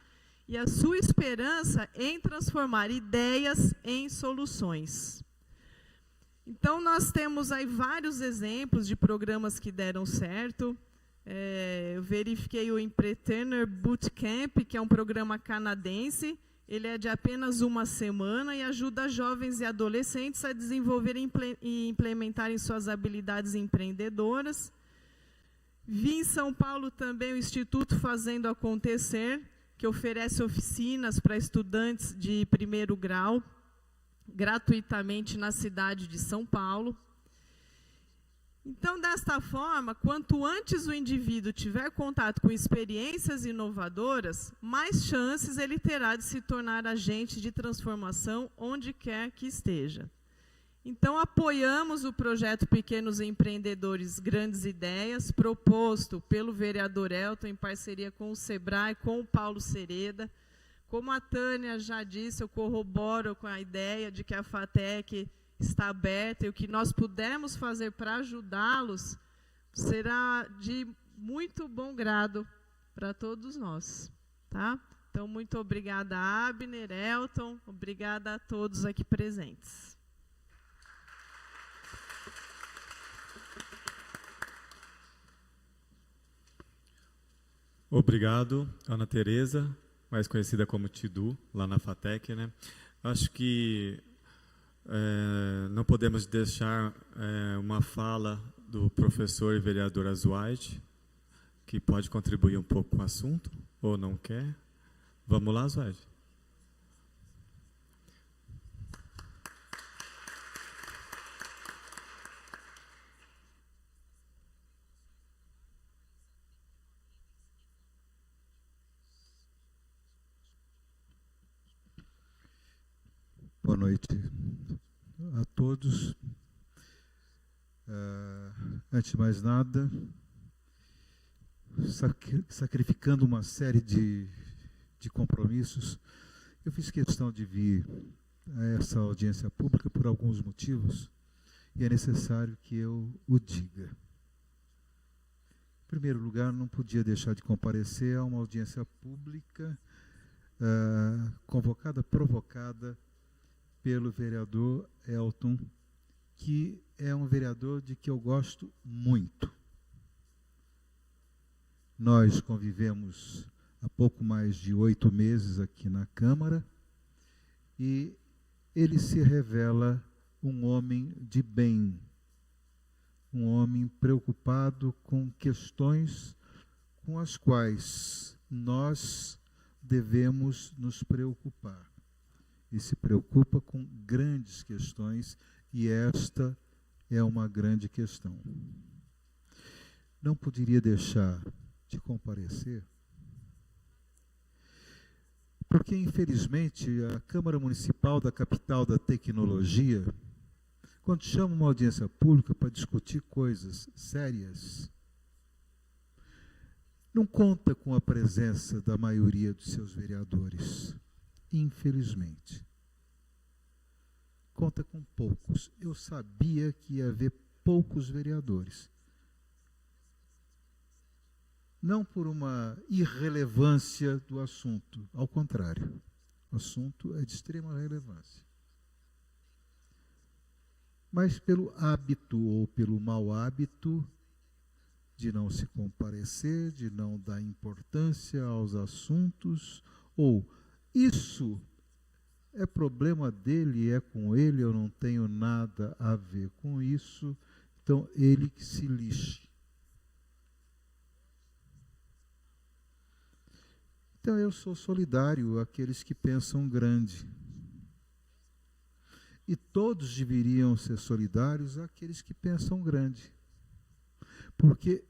e a sua esperança em transformar ideias em soluções. Então, nós temos aí vários exemplos de programas que deram certo. Eu verifiquei o Empreender Bootcamp, que é um programa canadense. Ele é de apenas 1 semana e ajuda jovens e adolescentes a desenvolverem e implementarem suas habilidades empreendedoras. Vi em São Paulo também o Instituto Fazendo Acontecer, que oferece oficinas para estudantes de 1º grau, gratuitamente na cidade de São Paulo. Então, desta forma, quanto antes o indivíduo tiver contato com experiências inovadoras, mais chances ele terá de se tornar agente de transformação onde quer que esteja. Então, apoiamos o projeto Pequenos Empreendedores Grandes Ideias, proposto pelo vereador Elton, em parceria com o SEBRAE, com o Paulo Sereda. Como a Tânia já disse, eu corroboro com a ideia de que a FATEC está aberta e o que nós pudermos fazer para ajudá-los será de muito bom grado para todos nós. Tá? Então, muito obrigada, Abner, Elton, obrigada a todos aqui presentes. Obrigado, Ana Tereza, mais conhecida como Tidu, lá na FATEC, né? Acho que não podemos deixar uma fala do professor e vereador Azuaide, que pode contribuir um pouco com o assunto, ou não quer. Vamos lá, Azuaide. Boa noite a todos. Antes de mais nada, sacrificando uma série de compromissos, eu fiz questão de vir a essa audiência pública por alguns motivos, e é necessário que eu o diga. Em primeiro lugar, não podia deixar de comparecer a uma audiência pública provocada pelo vereador Elton, que é um vereador de que eu gosto muito. Nós convivemos há pouco mais de 8 meses aqui na Câmara e ele se revela um homem de bem, um homem preocupado com questões com as quais nós devemos nos preocupar. E se preocupa com grandes questões, e esta é uma grande questão. Não poderia deixar de comparecer, porque, infelizmente, a Câmara Municipal da Capital da Tecnologia, quando chama uma audiência pública para discutir coisas sérias, não conta com a presença da maioria dos seus vereadores. Infelizmente. Conta com poucos. Eu sabia que ia haver poucos vereadores. Não por uma irrelevância do assunto, ao contrário. O assunto é de extrema relevância. Mas pelo hábito ou pelo mau hábito de não se comparecer, de não dar importância aos assuntos, ou isso é problema dele, é com ele, eu não tenho nada a ver com isso, então ele que se lixe. Então eu sou solidário àqueles que pensam grande. E todos deveriam ser solidários àqueles que pensam grande. Porque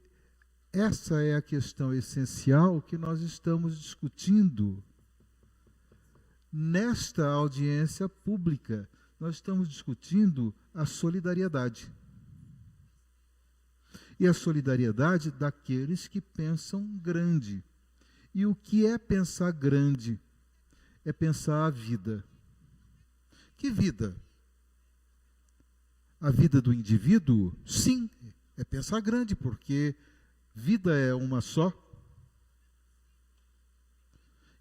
essa é a questão essencial que nós estamos discutindo nesta audiência pública. Nós estamos discutindo a solidariedade. e a solidariedade daqueles que pensam grande. E o que é pensar grande? É pensar a vida. Que vida? A vida do indivíduo? Sim, é pensar grande, porque vida é uma só.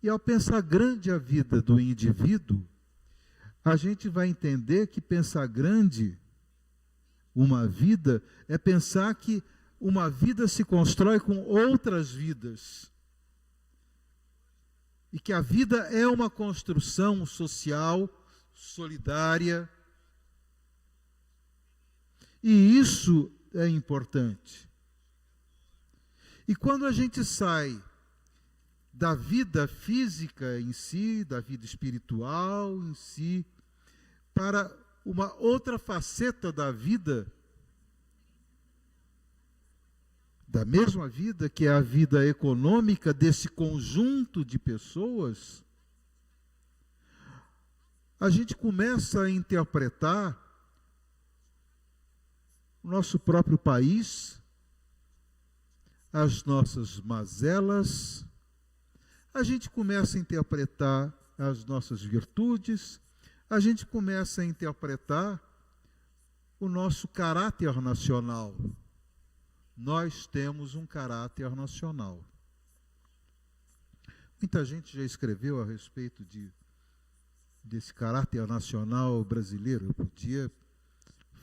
E ao pensar grande a vida do indivíduo, a gente vai entender que pensar grande uma vida é pensar que uma vida se constrói com outras vidas. E que a vida é uma construção social, solidária. E isso é importante. E quando a gente sai da vida física em si, da vida espiritual em si, para uma outra faceta da vida, da mesma vida, que é a vida econômica desse conjunto de pessoas, a gente começa a interpretar o nosso próprio país, as nossas mazelas, a gente começa a interpretar as nossas virtudes, a gente começa a interpretar o nosso caráter nacional. Nós temos um caráter nacional. Muita gente já escreveu a respeito desse caráter nacional brasileiro. Eu podia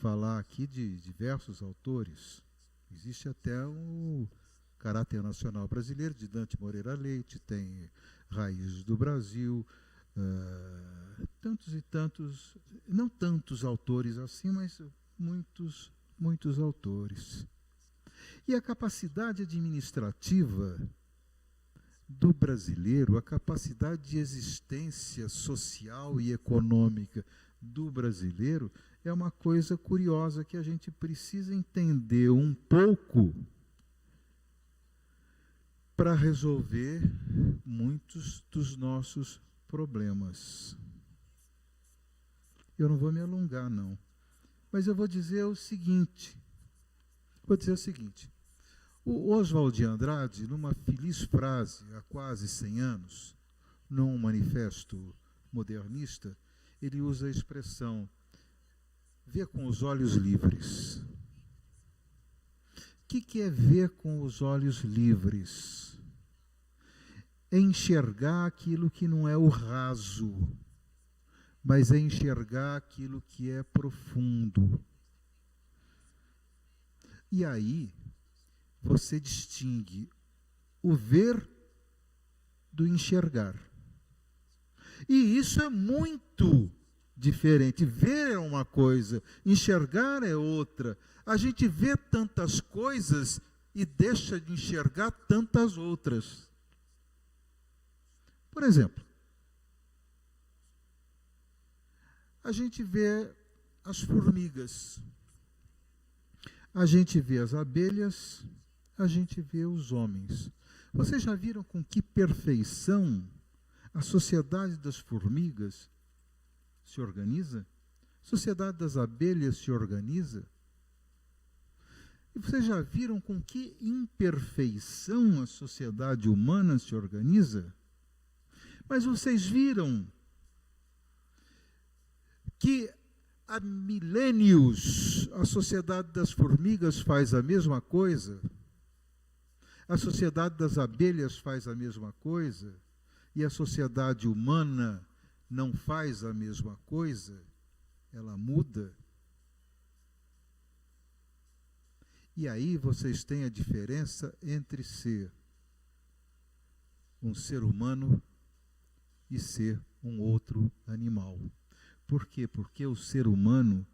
falar aqui de diversos autores. Existe até o caráter nacional brasileiro, de Dante Moreira Leite, tem Raízes do Brasil, tantos e tantos, não tantos autores assim, mas muitos autores. E a capacidade administrativa do brasileiro, a capacidade de existência social e econômica do brasileiro é uma coisa curiosa que a gente precisa entender um pouco para resolver muitos dos nossos problemas. Eu não vou me alongar, não. Mas eu vou dizer o seguinte. O Oswald de Andrade, numa feliz frase, há quase 100 anos, num manifesto modernista, ele usa a expressão ver com os olhos livres. O que é ver com os olhos livres? É enxergar aquilo que não é o raso, mas é enxergar aquilo que é profundo. E aí, você distingue o ver do enxergar. E isso é muito diferente. Ver é uma coisa, enxergar é outra. A gente vê tantas coisas e deixa de enxergar tantas outras. Por exemplo, a gente vê as formigas, a gente vê as abelhas, a gente vê os homens. Vocês já viram com que perfeição a sociedade das formigas se organiza? A sociedade das abelhas se organiza? E vocês já viram com que imperfeição a sociedade humana se organiza? Mas vocês viram que há milênios a sociedade das formigas faz a mesma coisa? A sociedade das abelhas faz a mesma coisa? E a sociedade humana não faz a mesma coisa? Ela muda? E aí vocês têm a diferença entre ser um ser humano e ser um outro animal. Por quê? Porque o ser humano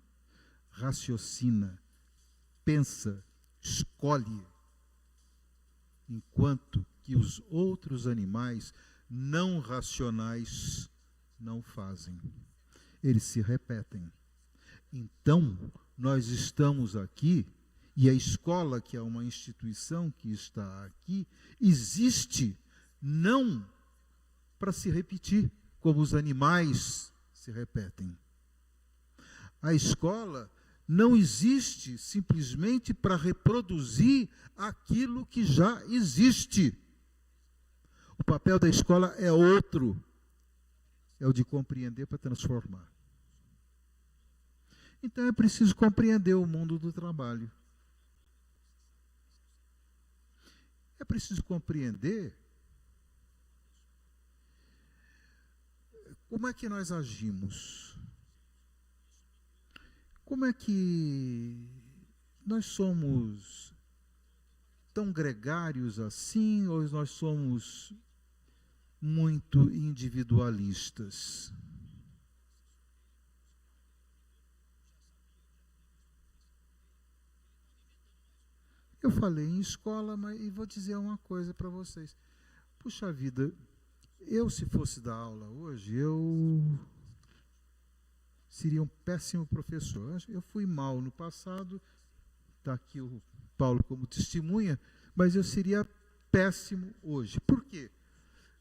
raciocina, pensa, escolhe, enquanto que os outros animais não racionais não fazem. Eles se repetem. Então, nós estamos aqui, e a escola, que é uma instituição que está aqui, existe não para se repetir, como os animais se repetem. A escola não existe simplesmente para reproduzir aquilo que já existe. O papel da escola é outro, é o de compreender para transformar. Então é preciso compreender o mundo do trabalho. É preciso compreender como é que nós agimos. Como é que nós somos tão gregários assim, ou nós somos muito individualistas? Eu falei em escola, mas e vou dizer uma coisa para vocês. Puxa vida, eu se fosse dar aula hoje, eu seria um péssimo professor. Eu fui mal no passado, está aqui o Paulo como testemunha, mas eu seria péssimo hoje. Por quê?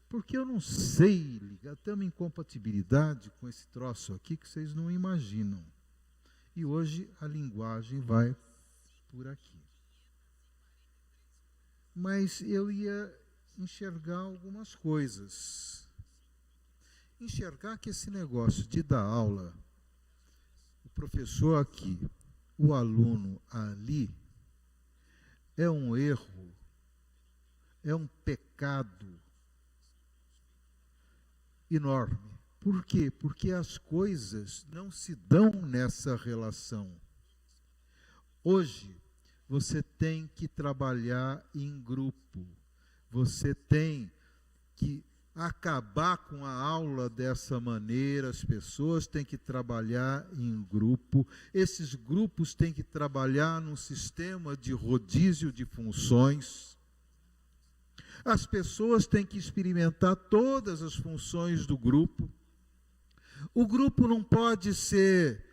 Porque eu não sei ligar, tem uma incompatibilidade com esse troço aqui que vocês não imaginam. E hoje a linguagem vai por aqui. Mas eu ia enxergar algumas coisas. Enxergar que esse negócio de dar aula, o professor aqui, o aluno ali, é um erro, é um pecado enorme. Por quê? Porque as coisas não se dão nessa relação. Hoje, você tem que trabalhar em grupo. Você tem que acabar com a aula dessa maneira. As pessoas têm que trabalhar em grupo. Esses grupos têm que trabalhar num sistema de rodízio de funções. As pessoas têm que experimentar todas as funções do grupo. O grupo não pode ser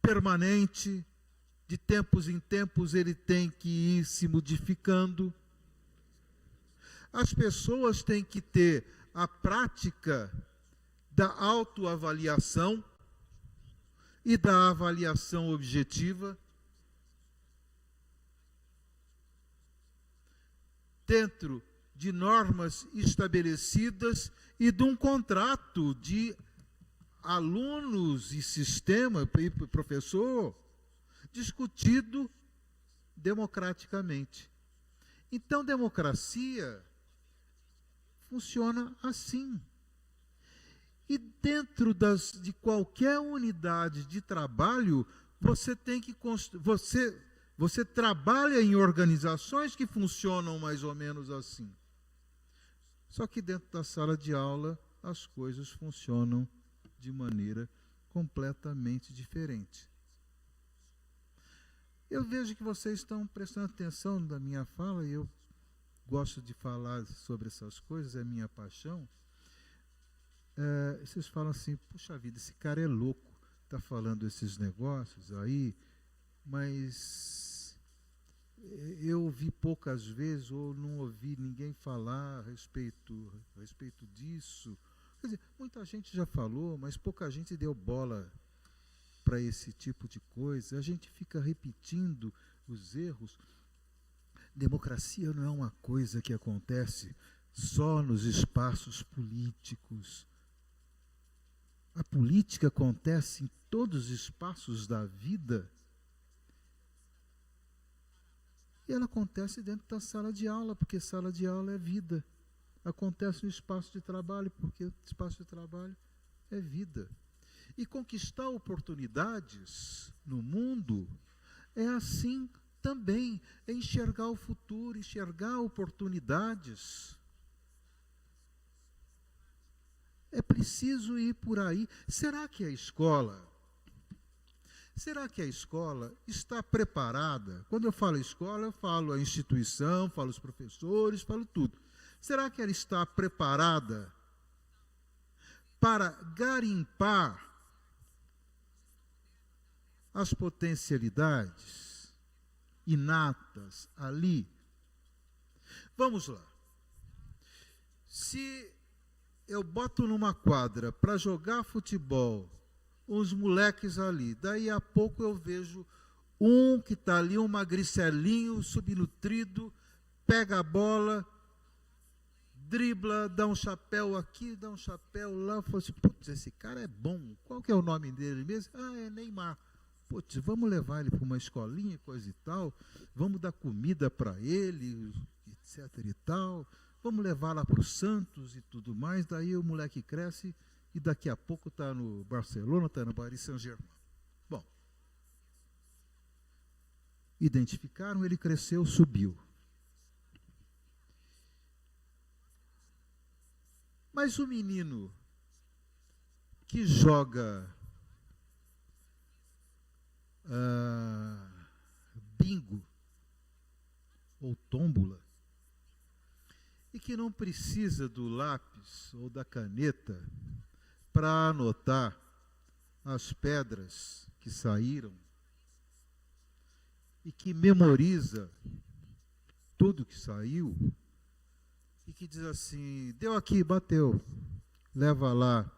permanente. De tempos em tempos ele tem que ir se modificando. As pessoas têm que ter a prática da autoavaliação e da avaliação objetiva dentro de normas estabelecidas e de um contrato de alunos e sistema, e professor, discutido democraticamente. Então, democracia funciona assim. E dentro de qualquer unidade de trabalho, você tem que você trabalha em organizações que funcionam mais ou menos assim. Só que dentro da sala de aula, as coisas funcionam de maneira completamente diferente. Eu vejo que vocês estão prestando atenção na minha fala, e eu gosto de falar sobre essas coisas, é minha paixão. Vocês falam assim, puxa vida, esse cara é louco, está falando esses negócios aí, mas eu ouvi poucas vezes, ou não ouvi ninguém falar a respeito disso. Quer dizer, muita gente já falou, mas pouca gente deu bola para esse tipo de coisa. A gente fica repetindo os erros. Democracia não é uma coisa que acontece só nos espaços políticos. A política acontece em todos os espaços da vida. E ela acontece dentro da sala de aula, porque sala de aula é vida. Acontece no espaço de trabalho, porque o espaço de trabalho é vida. E conquistar oportunidades no mundo é assim também, é enxergar o futuro, enxergar oportunidades. É preciso ir por aí. Será que a escola está preparada? Quando eu falo escola, eu falo a instituição, falo os professores, falo tudo. Será que ela está preparada para garimpar as potencialidades inatas ali? Vamos lá. Se eu boto numa quadra para jogar futebol uns moleques ali. Daí a pouco eu vejo um que está ali, um magricelinho, subnutrido, pega a bola, dribla, dá um chapéu aqui, dá um chapéu lá. Eu falo assim, putz, esse cara é bom. Qual que é o nome dele mesmo? Ah, é Neymar. Putz, vamos levar ele para uma escolinha, coisa e tal. Vamos dar comida para ele, etc e tal. Vamos levar lá para o Santos e tudo mais. Daí o moleque cresce e daqui a pouco está no Barcelona, está no Paris Saint-Germain. Bom, identificaram, ele cresceu, subiu. Mas o menino que joga bingo ou tômbola e que não precisa do lápis ou da caneta para anotar as pedras que saíram e que memoriza tudo que saiu e que diz assim, deu aqui, bateu, leva lá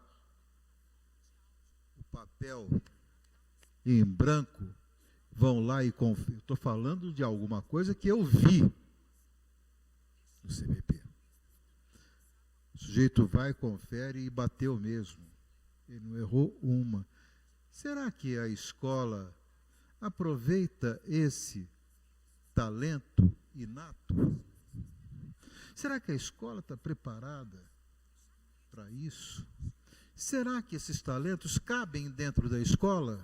o papel em branco, vão lá e conferem. Estou falando de alguma coisa que eu vi no CBP. O sujeito vai, confere e bateu mesmo. Ele não errou uma. Será que a escola aproveita esse talento inato? Será que a escola está preparada para isso? Será que esses talentos cabem dentro da escola?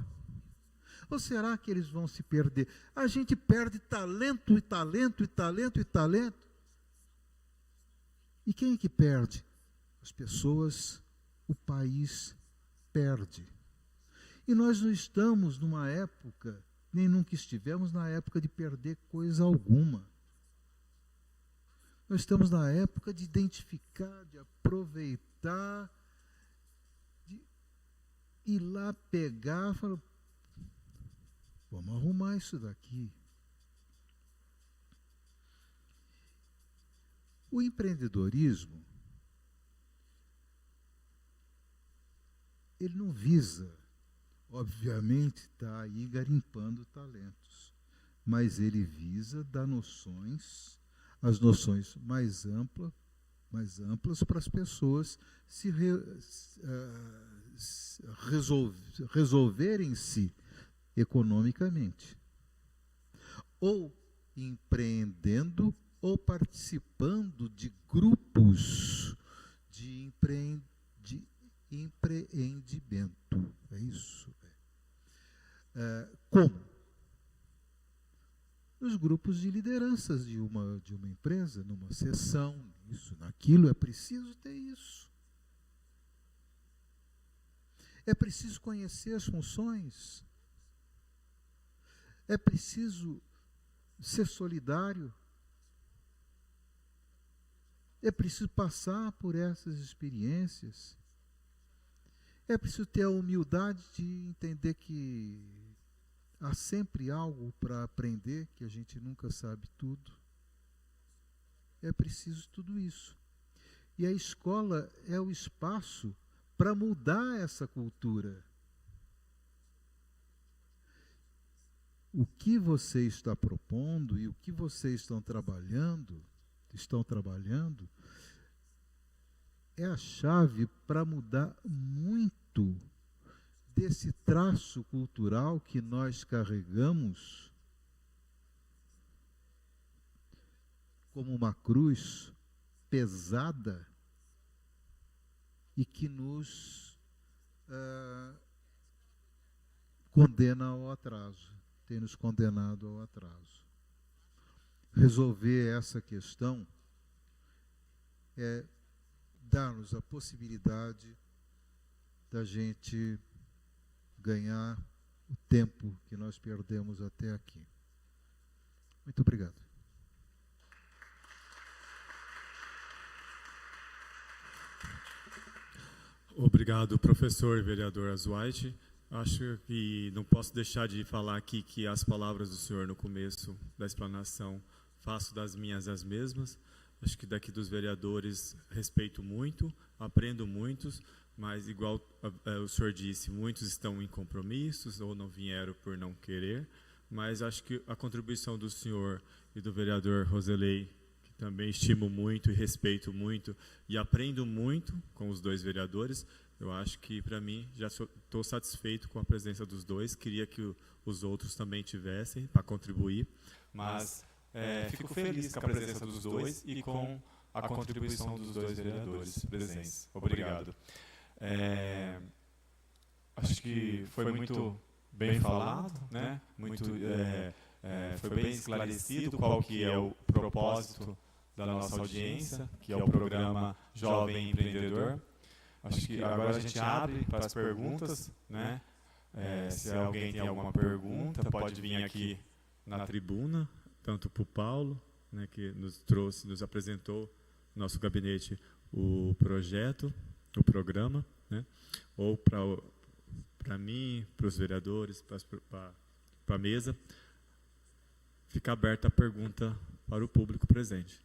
Ou será que eles vão se perder? A gente perde talento e talento e talento e talento. E quem é que perde? As pessoas, o país perde. E nós não estamos numa época, nem nunca estivemos na época de perder coisa alguma. Nós estamos na época de identificar, de aproveitar, de ir lá pegar, falar, vamos arrumar isso daqui. O empreendedorismo, ele não visa, obviamente, estar aí garimpando talentos, mas ele visa dar noções, as noções mais amplas para as pessoas se resolverem-se economicamente, ou empreendendo, ou participando de grupos de empreendimento. É isso. Como? Nos grupos de lideranças de uma empresa, numa sessão, isso, naquilo, é preciso ter isso. É preciso conhecer as funções. É preciso ser solidário. É preciso passar por essas experiências. É preciso ter a humildade de entender que há sempre algo para aprender, que a gente nunca sabe tudo. É preciso tudo isso. E a escola é o espaço para mudar essa cultura. O que você está propondo e o que vocês estão trabalhando é a chave para mudar muito desse traço cultural que nós carregamos como uma cruz pesada e que nos condena ao atraso, tem nos condenado ao atraso. Resolver essa questão é dar-nos a possibilidade da gente ganhar o tempo que nós perdemos até aqui. Muito obrigado. Obrigado, professor e vereador Azuaite. Acho que não posso deixar de falar aqui que as palavras do senhor no começo da explanação faço das minhas as mesmas. Acho que daqui dos vereadores respeito muito, aprendo muitos, mas igual o senhor disse, muitos estão em compromissos ou não vieram por não querer, mas acho que a contribuição do senhor e do vereador Roselei, que também estimo muito e respeito muito e aprendo muito com os dois vereadores, eu acho que, para mim, já estou satisfeito com a presença dos dois. Queria que os outros também tivessem para contribuir. Mas fico feliz com a presença dos dois e com a contribuição dos dois vereadores presentes. Obrigado. Acho que foi muito bem falado, né? Foi bem esclarecido qual que é o propósito da nossa audiência, que é o programa Jovem Empreendedor. Acho que agora a gente abre para as perguntas, né? Se alguém tem alguma pergunta, pode vir aqui na tribuna, tanto para o Paulo, né, que nos apresentou no nosso gabinete o projeto, o programa, né? Ou para mim, para os vereadores, para a mesa. Fica aberta a pergunta para o público presente.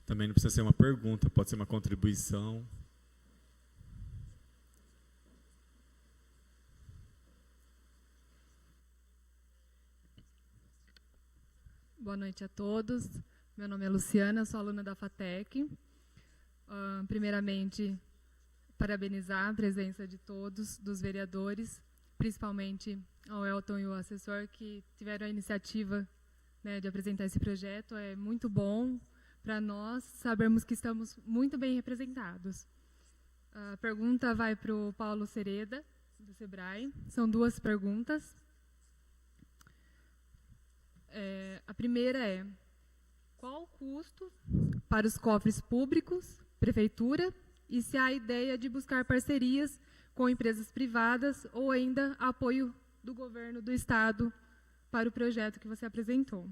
Também não precisa ser uma pergunta, pode ser uma contribuição. Boa noite a todos. Meu nome é Luciana, sou aluna da FATEC. Primeiramente, parabenizar a presença de todos, dos vereadores, principalmente ao Elton e o assessor, que tiveram a iniciativa, né, de apresentar esse projeto. É muito bom para nós sabermos que estamos muito bem representados. A pergunta vai para o Paulo Sereda, do SEBRAE. São duas perguntas. A primeira é: qual o custo para os cofres públicos, prefeitura, e se há ideia de buscar parcerias com empresas privadas ou ainda apoio do governo do estado para o projeto que você apresentou?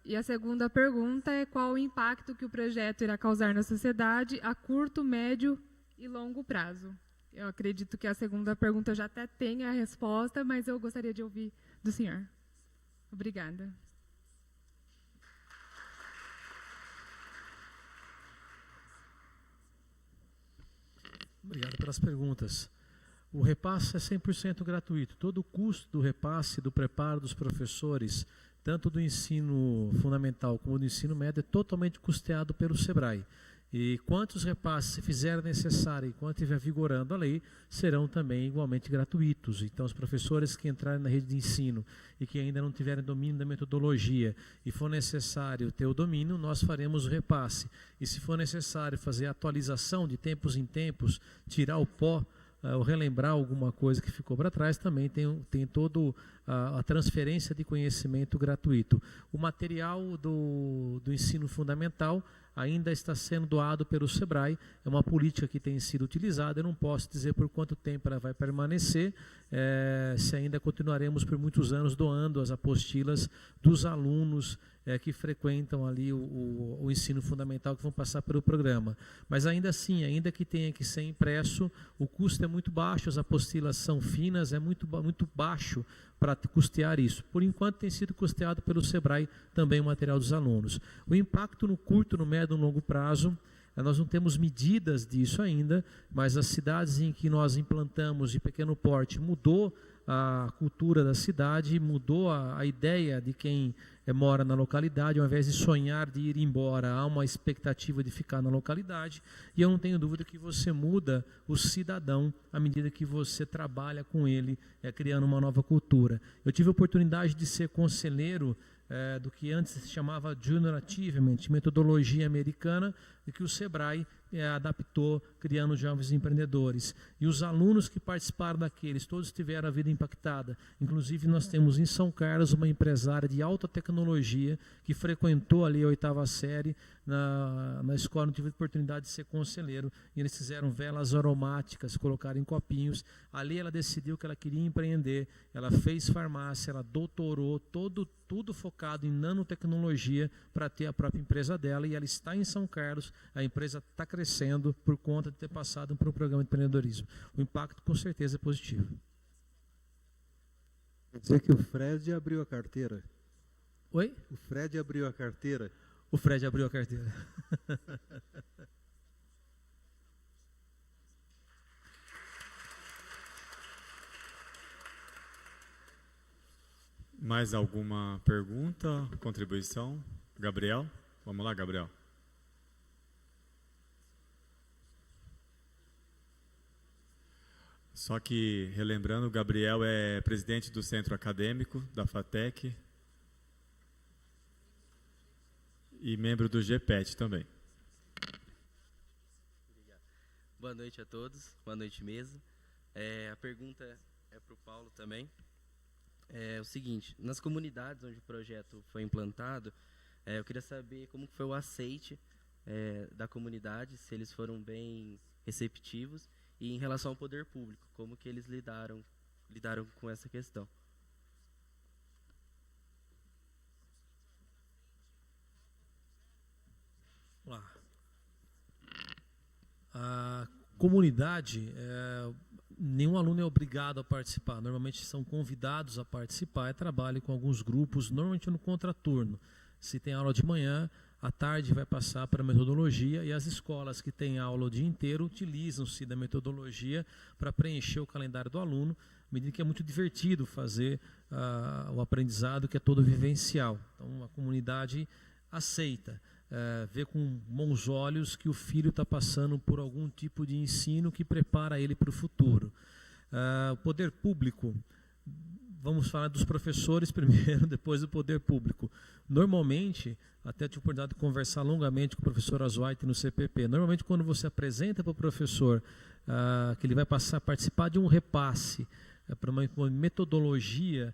E a segunda pergunta é: qual o impacto que o projeto irá causar na sociedade a curto, médio e longo prazo? Eu acredito que a segunda pergunta já até tenha a resposta, mas eu gostaria de ouvir do senhor. Obrigada. Obrigado pelas perguntas. O repasse é 100% gratuito. Todo o custo do repasse, do preparo dos professores, tanto do ensino fundamental como do ensino médio, é totalmente custeado pelo SEBRAE. E quantos repasses se fizer necessário, enquanto estiver vigorando a lei, serão também igualmente gratuitos. Então, os professores que entrarem na rede de ensino e que ainda não tiverem domínio da metodologia e for necessário ter o domínio, nós faremos o repasse. E se for necessário fazer a atualização de tempos em tempos, tirar o pó, ou relembrar alguma coisa que ficou para trás, também tem toda a transferência de conhecimento gratuito. O material do ensino fundamental ainda está sendo doado pelo SEBRAE, é uma política que tem sido utilizada. Eu não posso dizer por quanto tempo ela vai permanecer, se ainda continuaremos por muitos anos doando as apostilas dos alunos que frequentam ali o ensino fundamental, que vão passar pelo programa. Mas ainda assim, ainda que tenha que ser impresso, o custo é muito baixo, as apostilas são finas, é muito baixo para custear isso. Por enquanto tem sido custeado pelo SEBRAE também o material dos alunos. O impacto no curto, no médio e no longo prazo, nós não temos medidas disso ainda, mas as cidades em que nós implantamos de pequeno porte mudou a cultura da cidade, mudou a ideia de quem mora na localidade. Ao invés de sonhar de ir embora, há uma expectativa de ficar na localidade, e eu não tenho dúvida que você muda o cidadão à medida que você trabalha com ele, criando uma nova cultura. Eu tive a oportunidade de ser conselheiro do que antes se chamava Junior Achievement, metodologia americana, e que o SEBRAE adaptou, criando jovens empreendedores. E os alunos que participaram daqueles, todos tiveram a vida impactada. Inclusive, nós temos em São Carlos uma empresária de alta tecnologia que frequentou ali a 8ª série na escola, não tive a oportunidade de ser conselheiro, e eles fizeram velas aromáticas, colocaram em copinhos. Ali ela decidiu que ela queria empreender, ela fez farmácia, ela doutorou, tudo focado em nanotecnologia para ter a própria empresa dela, e ela está em São Carlos, a empresa está crescendo por conta de ter passado por um programa de empreendedorismo. O impacto com certeza é positivo. Dizer que o Fred abriu a carteira. Oi? O Fred abriu a carteira. O Fred abriu a carteira. Mais alguma pergunta, contribuição? Gabriel? Vamos lá, Gabriel. Só que, relembrando, o Gabriel é presidente do Centro Acadêmico da FATEC e membro do GPET também. Boa noite a todos, boa noite mesa. A pergunta é para o Paulo também. É o seguinte, nas comunidades onde o projeto foi implantado, eu queria saber como foi o aceite da comunidade, se eles foram bem receptivos, e em relação ao poder público, como que eles lidaram com essa questão. Vamos lá. A comunidade, nenhum aluno é obrigado a participar. Normalmente são convidados a participar e trabalham com alguns grupos, normalmente no contraturno. Se tem aula de manhã, à tarde vai passar para a metodologia, e as escolas que têm aula o dia inteiro utilizam-se da metodologia para preencher o calendário do aluno, à medida que é muito divertido fazer o aprendizado, que é todo vivencial. Então a comunidade aceita. Vê com bons olhos que o filho está passando por algum tipo de ensino que prepara ele para o futuro. O poder público, vamos falar dos professores primeiro, depois do poder público. Normalmente, até tive a oportunidade de conversar longamente com o professor Azuaite no CPP, normalmente quando você apresenta para o professor que ele vai participar de um repasse, para uma metodologia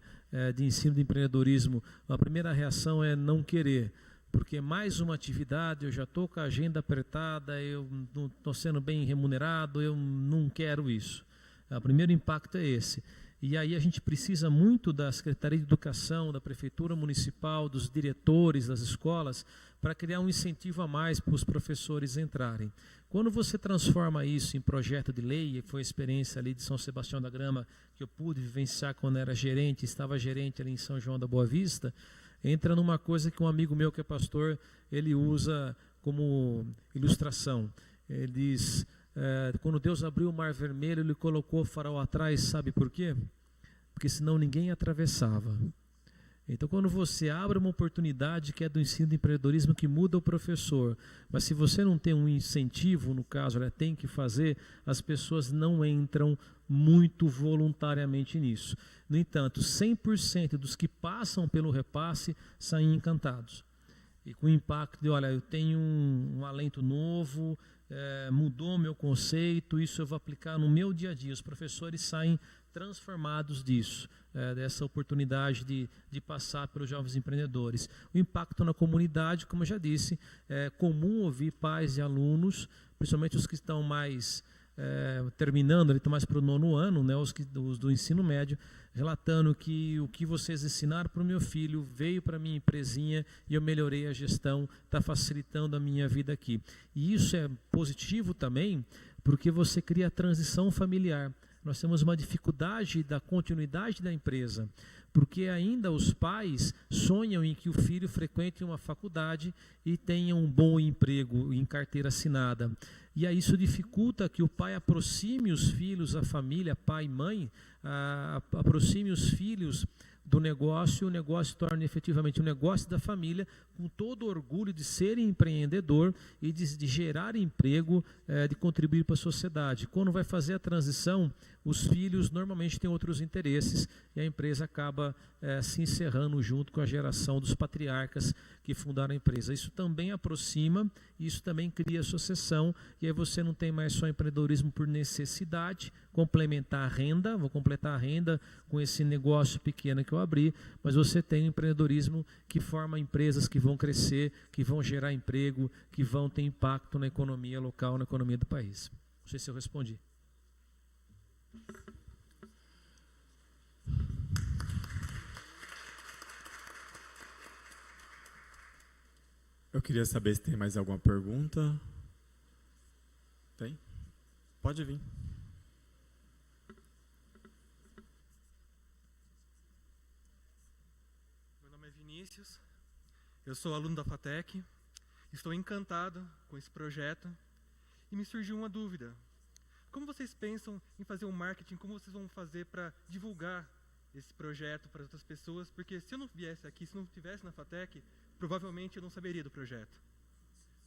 de ensino de empreendedorismo, a primeira reação é não querer. Porque mais uma atividade, eu já estou com a agenda apertada, eu não estou sendo bem remunerado, eu não quero isso. O primeiro impacto é esse. E aí a gente precisa muito da Secretaria de Educação, da Prefeitura Municipal, dos diretores das escolas, para criar um incentivo a mais para os professores entrarem. Quando você transforma isso em projeto de lei, e foi a experiência ali de São Sebastião da Grama, que eu pude vivenciar quando era gerente, estava gerente ali em São João da Boa Vista, entra numa coisa que um amigo meu que é pastor, ele usa como ilustração. Ele diz, quando Deus abriu o Mar Vermelho, ele colocou o faraó atrás, sabe por quê? Porque senão ninguém atravessava. Então, quando você abre uma oportunidade que é do ensino de empreendedorismo, que muda o professor, mas se você não tem um incentivo, no caso, tem que fazer, as pessoas não entram muito voluntariamente nisso. No entanto, 100% dos que passam pelo repasse saem encantados. E com o impacto de, olha, eu tenho um alento novo, mudou meu conceito, isso eu vou aplicar no meu dia a dia. Os professores saem transformados disso, dessa oportunidade de passar pelos jovens empreendedores. O impacto na comunidade, como eu já disse, é comum ouvir pais e alunos, principalmente os que estão mais terminando, eles estão mais para o 9º ano, né, os do ensino médio, relatando que o que vocês ensinaram para o meu filho veio para a minha empresinha e eu melhorei a gestão, está facilitando a minha vida aqui. E isso é positivo também, porque você cria a transição familiar. Nós temos uma dificuldade da continuidade da empresa, porque ainda os pais sonham em que o filho frequente uma faculdade e tenha um bom emprego em carteira assinada. E aí isso dificulta que o pai aproxime os filhos, a família, pai e mãe, aproxime os filhos do negócio, o negócio torna efetivamente um negócio da família, com todo o orgulho de ser empreendedor e de gerar emprego, de contribuir para a sociedade. Quando vai fazer a transição, os filhos normalmente têm outros interesses e a empresa acaba se encerrando junto com a geração dos patriarcas que fundaram a empresa. Isso também aproxima, isso também cria sucessão, e aí você não tem mais só empreendedorismo por necessidade, complementar a renda, vou completar a renda com esse negócio pequeno que eu abri, mas você tem empreendedorismo que forma empresas que vão crescer, que vão gerar emprego, que vão ter impacto na economia local, na economia do país. Não sei se eu respondi. Eu queria saber se tem mais alguma pergunta. Tem? Pode vir. Vinícius, eu sou aluno da FATEC, estou encantado com esse projeto e me surgiu uma dúvida. Como vocês pensam em fazer o marketing, como vocês vão fazer para divulgar esse projeto para outras pessoas? Porque se eu não viesse aqui, se não estivesse na FATEC, provavelmente eu não saberia do projeto.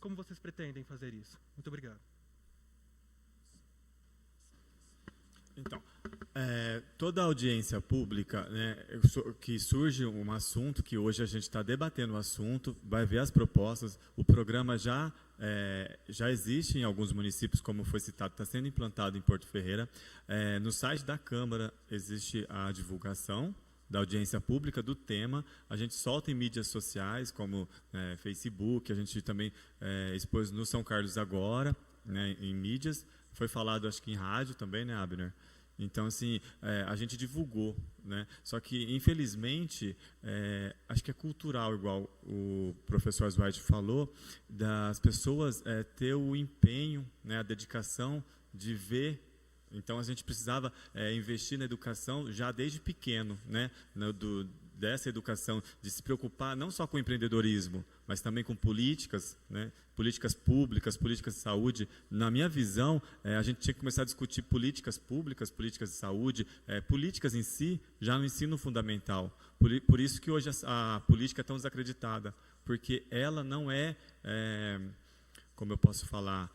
Como vocês pretendem fazer isso? Muito obrigado. Então, toda audiência pública, né, que surge um assunto, que hoje a gente está debatendo o assunto, vai ver as propostas, o programa já existe em alguns municípios, como foi citado, está sendo implantado em Porto Ferreira. No site da Câmara existe a divulgação da audiência pública do tema, a gente solta em mídias sociais, como Facebook, a gente também expôs no São Carlos Agora, né, em mídias, foi falado acho que em rádio também, né, Abner? Então, assim, a gente divulgou, né? Só que, infelizmente, acho que é cultural, igual o professor White falou, das pessoas ter o empenho, né, a dedicação de ver. Então, a gente precisava investir na educação já desde pequeno, né? Dessa educação, de se preocupar não só com o empreendedorismo, mas também com políticas, né? Políticas públicas, políticas de saúde. Na minha visão, a gente tinha que começar a discutir políticas públicas, políticas de saúde, políticas em si, já no ensino fundamental. Por isso que hoje a política é tão desacreditada, porque ela não como eu posso falar,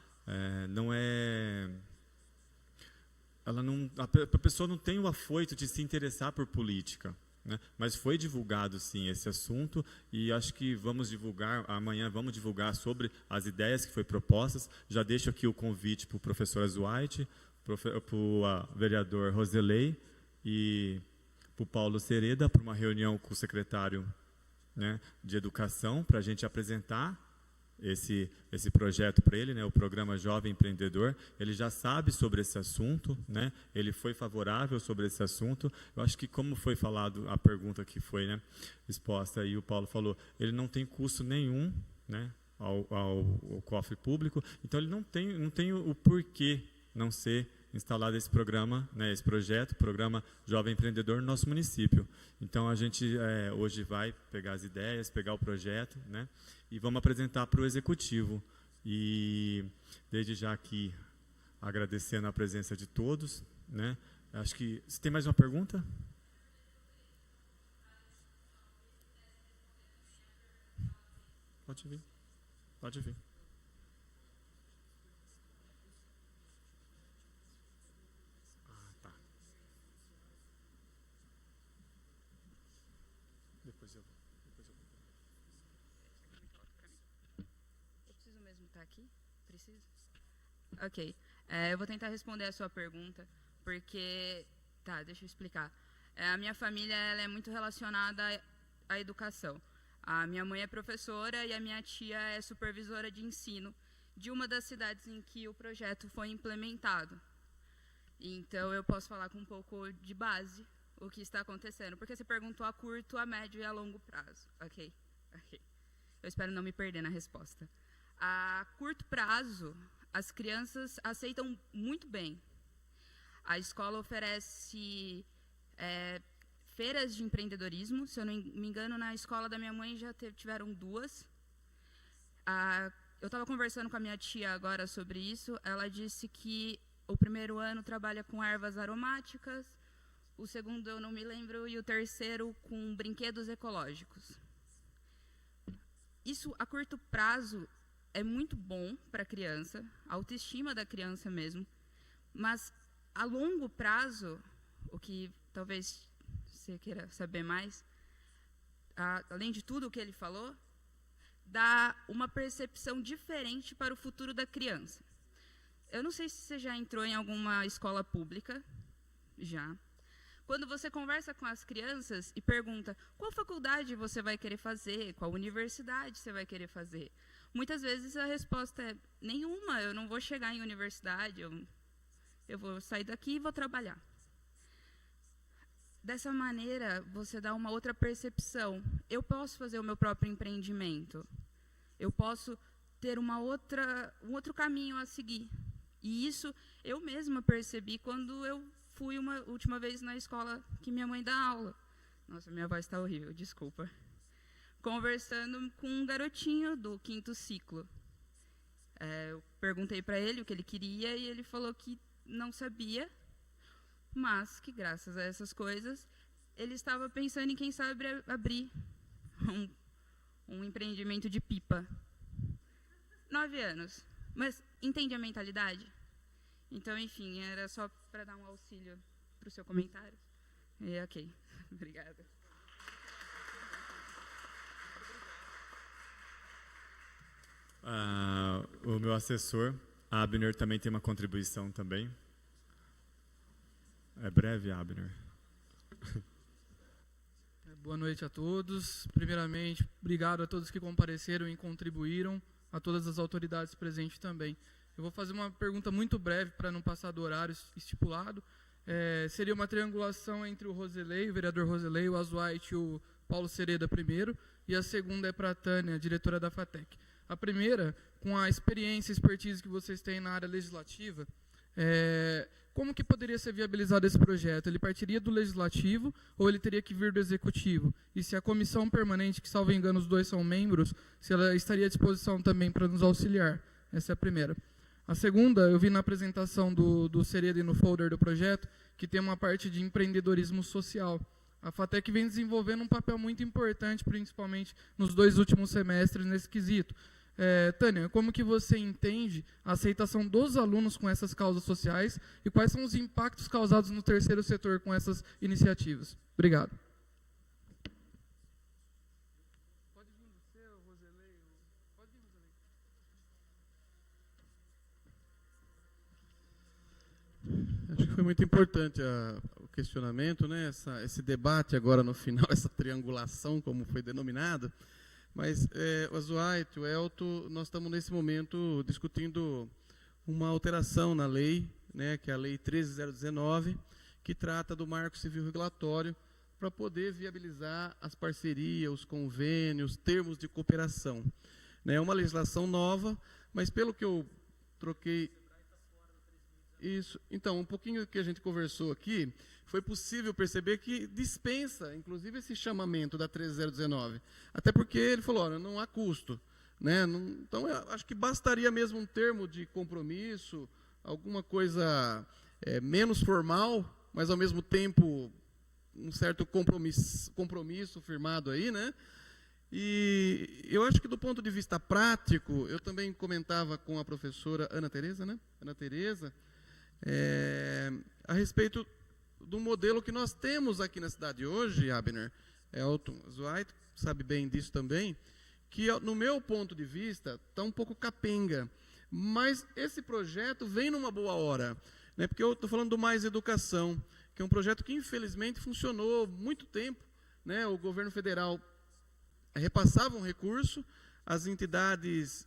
a pessoa não tem o afoito de se interessar por política, né? Mas foi divulgado sim esse assunto e acho que vamos divulgar, amanhã vamos divulgar sobre as ideias que foi propostas. Já deixo aqui o convite para o professor White, para o vereador Roselei e para o Paulo Sereda, para uma reunião com o secretário, né, de Educação, para a gente apresentar esse projeto para ele, né, o programa Jovem Empreendedor. Ele já sabe sobre esse assunto, né, ele foi favorável sobre esse assunto. Eu acho que, como foi falado, a pergunta que foi, né, exposta, e o Paulo falou, ele não tem custo nenhum, né, ao cofre público, então ele não tem o porquê não ser instalado esse programa, né, esse projeto, programa Jovem Empreendedor no nosso município. Então a gente hoje vai pegar as ideias, pegar o projeto, né, e vamos apresentar para o executivo. E desde já aqui agradecendo a presença de todos, né. Acho que se tem mais uma pergunta? Pode vir. Pode vir. Depois eu preciso mesmo estar aqui? Preciso? Ok. Eu vou tentar responder a sua pergunta, porque... Tá, deixa eu explicar. A minha família ela é muito relacionada à educação. A minha mãe é professora e a minha tia é supervisora de ensino de uma das cidades em que o projeto foi implementado. Então, eu posso falar com um pouco de base o que está acontecendo, porque você perguntou a curto, a médio e a longo prazo. Ok. Eu espero não me perder na resposta. A curto prazo, as crianças aceitam muito bem. A escola oferece feiras de empreendedorismo. Se eu não me engano, na escola da minha mãe já tiveram 2. Eu estava conversando com a minha tia agora sobre isso. Ela disse que o primeiro ano trabalha com ervas aromáticas, o segundo eu não me lembro, e o terceiro com brinquedos ecológicos. Isso, a curto prazo, é muito bom para a criança, a autoestima da criança mesmo, mas a longo prazo, o que talvez você queira saber mais, além de tudo o que ele falou, dá uma percepção diferente para o futuro da criança. Eu não sei se você já entrou em alguma escola pública, já. Quando você conversa com as crianças e pergunta qual faculdade você vai querer fazer, qual universidade você vai querer fazer, muitas vezes a resposta é nenhuma, eu não vou chegar em universidade, eu vou sair daqui e vou trabalhar. Dessa maneira, você dá uma outra percepção. Eu posso fazer o meu próprio empreendimento. Eu posso ter um outro caminho a seguir. E isso eu mesma percebi quando eu fui uma última vez na escola que minha mãe dá aula. Nossa, minha voz está horrível, desculpa. conversando com um garotinho do 5º ciclo. Eu perguntei para ele o que ele queria e ele falou que não sabia, mas que graças a essas coisas ele estava pensando em, quem sabe, abrir um empreendimento de pipa. 9 anos. Mas entende a mentalidade? Então, enfim, era só para dar um auxílio para o seu comentário. E, ok. Obrigada. O meu assessor, Abner, também tem uma contribuição também. É breve, Abner. Boa noite a todos. Primeiramente, obrigado a todos que compareceram e contribuíram, a todas as autoridades presentes também. Eu vou fazer uma pergunta muito breve para não passar do horário estipulado. Seria uma triangulação entre o Roselei, o vereador Roselei, o Azuaite e o Paulo Sereda primeiro, e a segunda é para a Tânia, diretora da FATEC. A primeira, com a experiência e expertise que vocês têm na área legislativa, como que poderia ser viabilizado esse projeto? Ele partiria do legislativo ou ele teria que vir do executivo? E se a comissão permanente, que salvo engano os dois são membros, se ela estaria à disposição também para nos auxiliar? Essa é a primeira. A segunda, eu vi na apresentação do Sereda e no folder do projeto, que tem uma parte de empreendedorismo social. A FATEC vem desenvolvendo um papel muito importante, principalmente nos 2 últimos semestres nesse quesito. Tânia, como que você entende a aceitação dos alunos com essas causas sociais e quais são os impactos causados no terceiro setor com essas iniciativas? Obrigado. Pode vir você, Roselei. Pode vir, Roselei. Acho que foi muito importante o questionamento, né? Esse debate agora no final, essa triangulação, como foi denominado. Mas o Azuaite, o Elton, nós estamos nesse momento discutindo uma alteração na lei, né, que é a Lei 13.019, que trata do Marco Civil Regulatório para poder viabilizar as parcerias, os convênios, termos de cooperação. É uma legislação nova, mas pelo que eu troquei... Isso. Então, um pouquinho que a gente conversou aqui, foi possível perceber que dispensa, inclusive, esse chamamento da 13.019. Até porque ele falou, olha, não há custo. Né? Então, eu acho que bastaria mesmo um termo de compromisso, alguma coisa menos formal, mas, ao mesmo tempo, um certo compromisso firmado aí, né? E eu acho que, do ponto de vista prático, eu também comentava com a professora Ana Tereza, né? Ana Tereza, a respeito do modelo que nós temos aqui na cidade hoje, Abner, Elton Azuaite sabe bem disso também, que, no meu ponto de vista, está um pouco capenga. Mas esse projeto vem numa boa hora, né? Porque eu estou falando do Mais Educação, que é um projeto que, infelizmente, funcionou muito tempo, né? O governo federal repassava um recurso, as entidades,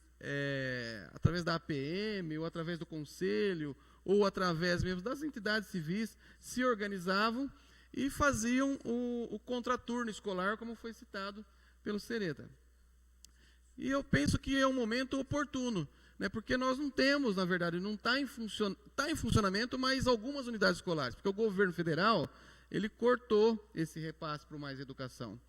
através da APM, ou através do conselho, ou através mesmo das entidades civis, se organizavam e faziam o contraturno escolar, como foi citado pelo Sereda. E eu penso que é um momento oportuno, né, porque nós não temos, na verdade, não está em funcionamento, mas algumas unidades escolares, porque o governo federal, ele cortou esse repasse para o Mais Educação.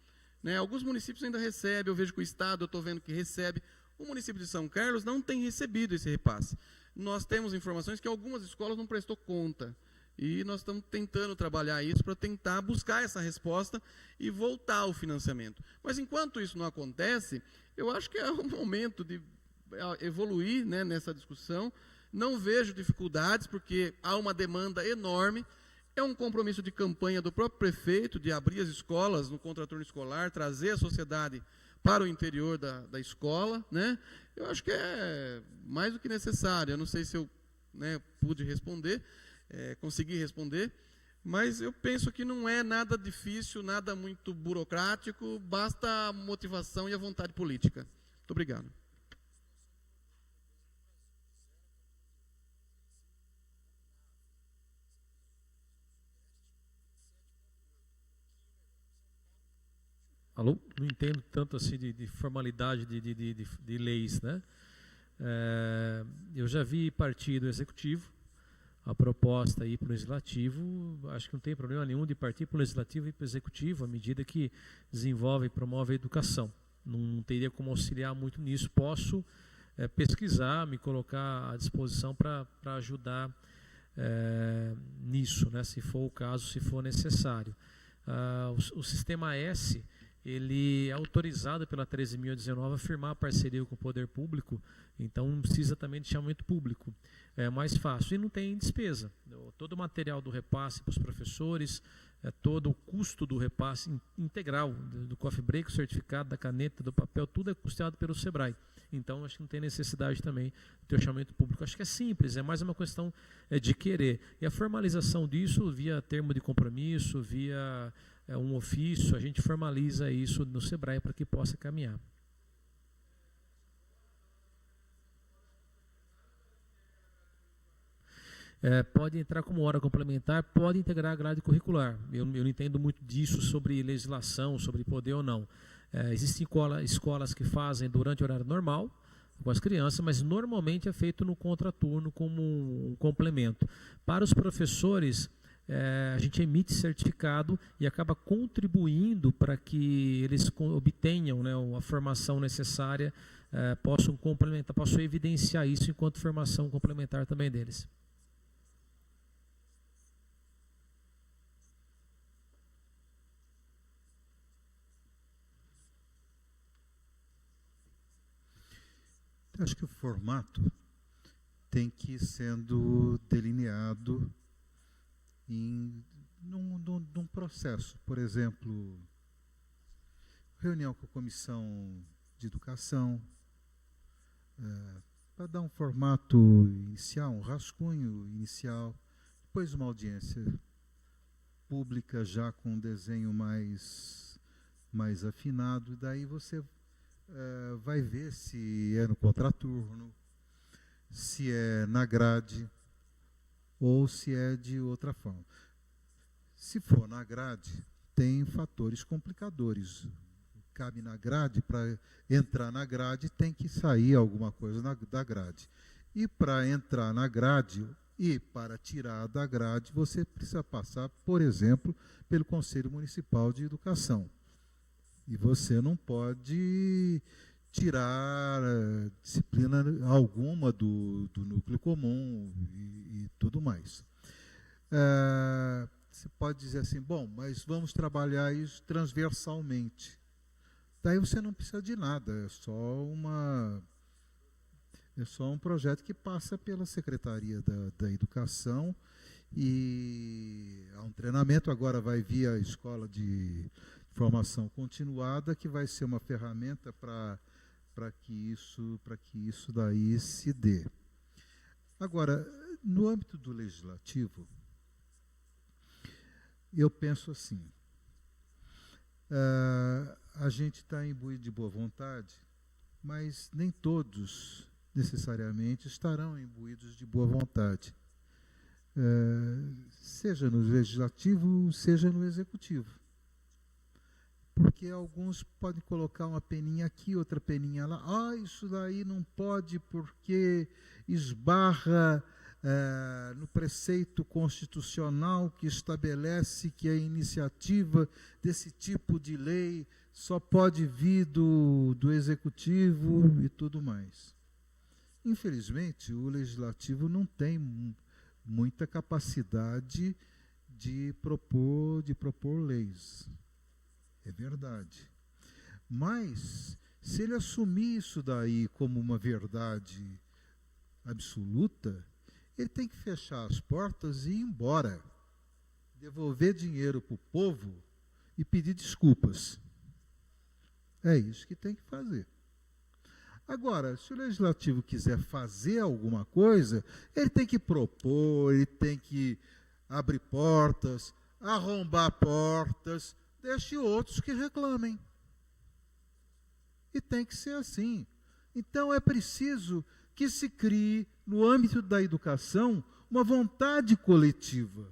Né, alguns municípios ainda recebem, eu vejo que o Estado, eu estou vendo que recebe. O município de São Carlos não tem recebido esse repasse. Nós temos informações que algumas escolas não prestou conta. E nós estamos tentando trabalhar isso para tentar buscar essa resposta e voltar ao financiamento. Mas, enquanto isso não acontece, eu acho que é o momento de evoluir, né, nessa discussão. Não vejo dificuldades, porque há uma demanda enorme. É um compromisso de campanha do próprio prefeito de abrir as escolas no contraturno escolar, trazer a sociedade para o interior da escola, né? Eu acho que é mais do que necessário. Eu não sei se eu, né, pude responder, consegui responder, mas eu penso que não é nada difícil, nada muito burocrático, basta a motivação e a vontade política. Muito obrigado. Alô? Não entendo tanto assim de formalidade de leis, né? Eu já vi partir do executivo a proposta aí para o legislativo. Acho que não tem problema nenhum de partir para o legislativo e para o executivo à medida que desenvolve e promove a educação. não teria como auxiliar muito nisso. Posso pesquisar, me colocar à disposição para ajudar nisso, né, se for o caso, se for necessário. O Sistema S, ele é autorizado pela 13.019 a firmar parceria com o poder público, então não precisa também de chamamento público, é mais fácil e não tem despesa. Todo o material do repasse para os professores, todo o custo do repasse integral, do coffee break, o certificado, da caneta, do papel, tudo é custeado pelo SEBRAE. Então, acho que não tem necessidade também de ter o chamamento público. Acho que é simples, é mais uma questão de querer. E a formalização disso via termo de compromisso, via um ofício, a gente formaliza isso no SEBRAE para que possa caminhar. Pode entrar como hora complementar, pode integrar a grade curricular. Eu não entendo muito disso sobre legislação, sobre poder ou não. Existem escolas que fazem durante o horário normal com as crianças, mas normalmente é feito no contraturno como um complemento. Para os professores, a gente emite certificado e acaba contribuindo para que eles obtenham, né, a formação necessária, possam complementar, possam evidenciar isso enquanto formação complementar também deles. Acho que o formato tem que ir sendo delineado num processo. Por exemplo, reunião com a comissão de educação, para dar um formato inicial, um rascunho inicial, depois uma audiência pública já com um desenho mais afinado, e daí você vai ver se é no contraturno, se é na grade ou se é de outra forma. Se for na grade, tem fatores complicadores. Cabe na grade, para entrar na grade tem que sair alguma coisa da grade. E para entrar na grade e para tirar da grade, você precisa passar, por exemplo, pelo Conselho Municipal de Educação. E você não pode tirar disciplina alguma do núcleo comum e tudo mais. Você pode dizer assim, bom, mas vamos trabalhar isso transversalmente. Daí você não precisa de nada, é só um projeto que passa pela Secretaria da Educação e há um treinamento, agora vai vir a Escola de Formação Continuada, que vai ser uma ferramenta para que isso daí se dê. Agora, no âmbito do legislativo, eu penso assim, a gente está imbuído de boa vontade, mas nem todos necessariamente estarão imbuídos de boa vontade, seja no legislativo, seja no executivo. Porque alguns podem colocar uma peninha aqui, outra peninha lá. Isso daí não pode porque esbarra no preceito constitucional que estabelece que a iniciativa desse tipo de lei só pode vir do executivo e tudo mais. Infelizmente, o legislativo não tem muita capacidade de propor leis. É verdade. Mas, se ele assumir isso daí como uma verdade absoluta, ele tem que fechar as portas e ir embora. Devolver dinheiro para o povo e pedir desculpas. É isso que tem que fazer. Agora, se o legislativo quiser fazer alguma coisa, ele tem que propor, ele tem que abrir portas, arrombar portas, deixe outros que reclamem. E tem que ser assim. Então é preciso que se crie, no âmbito da educação, uma vontade coletiva.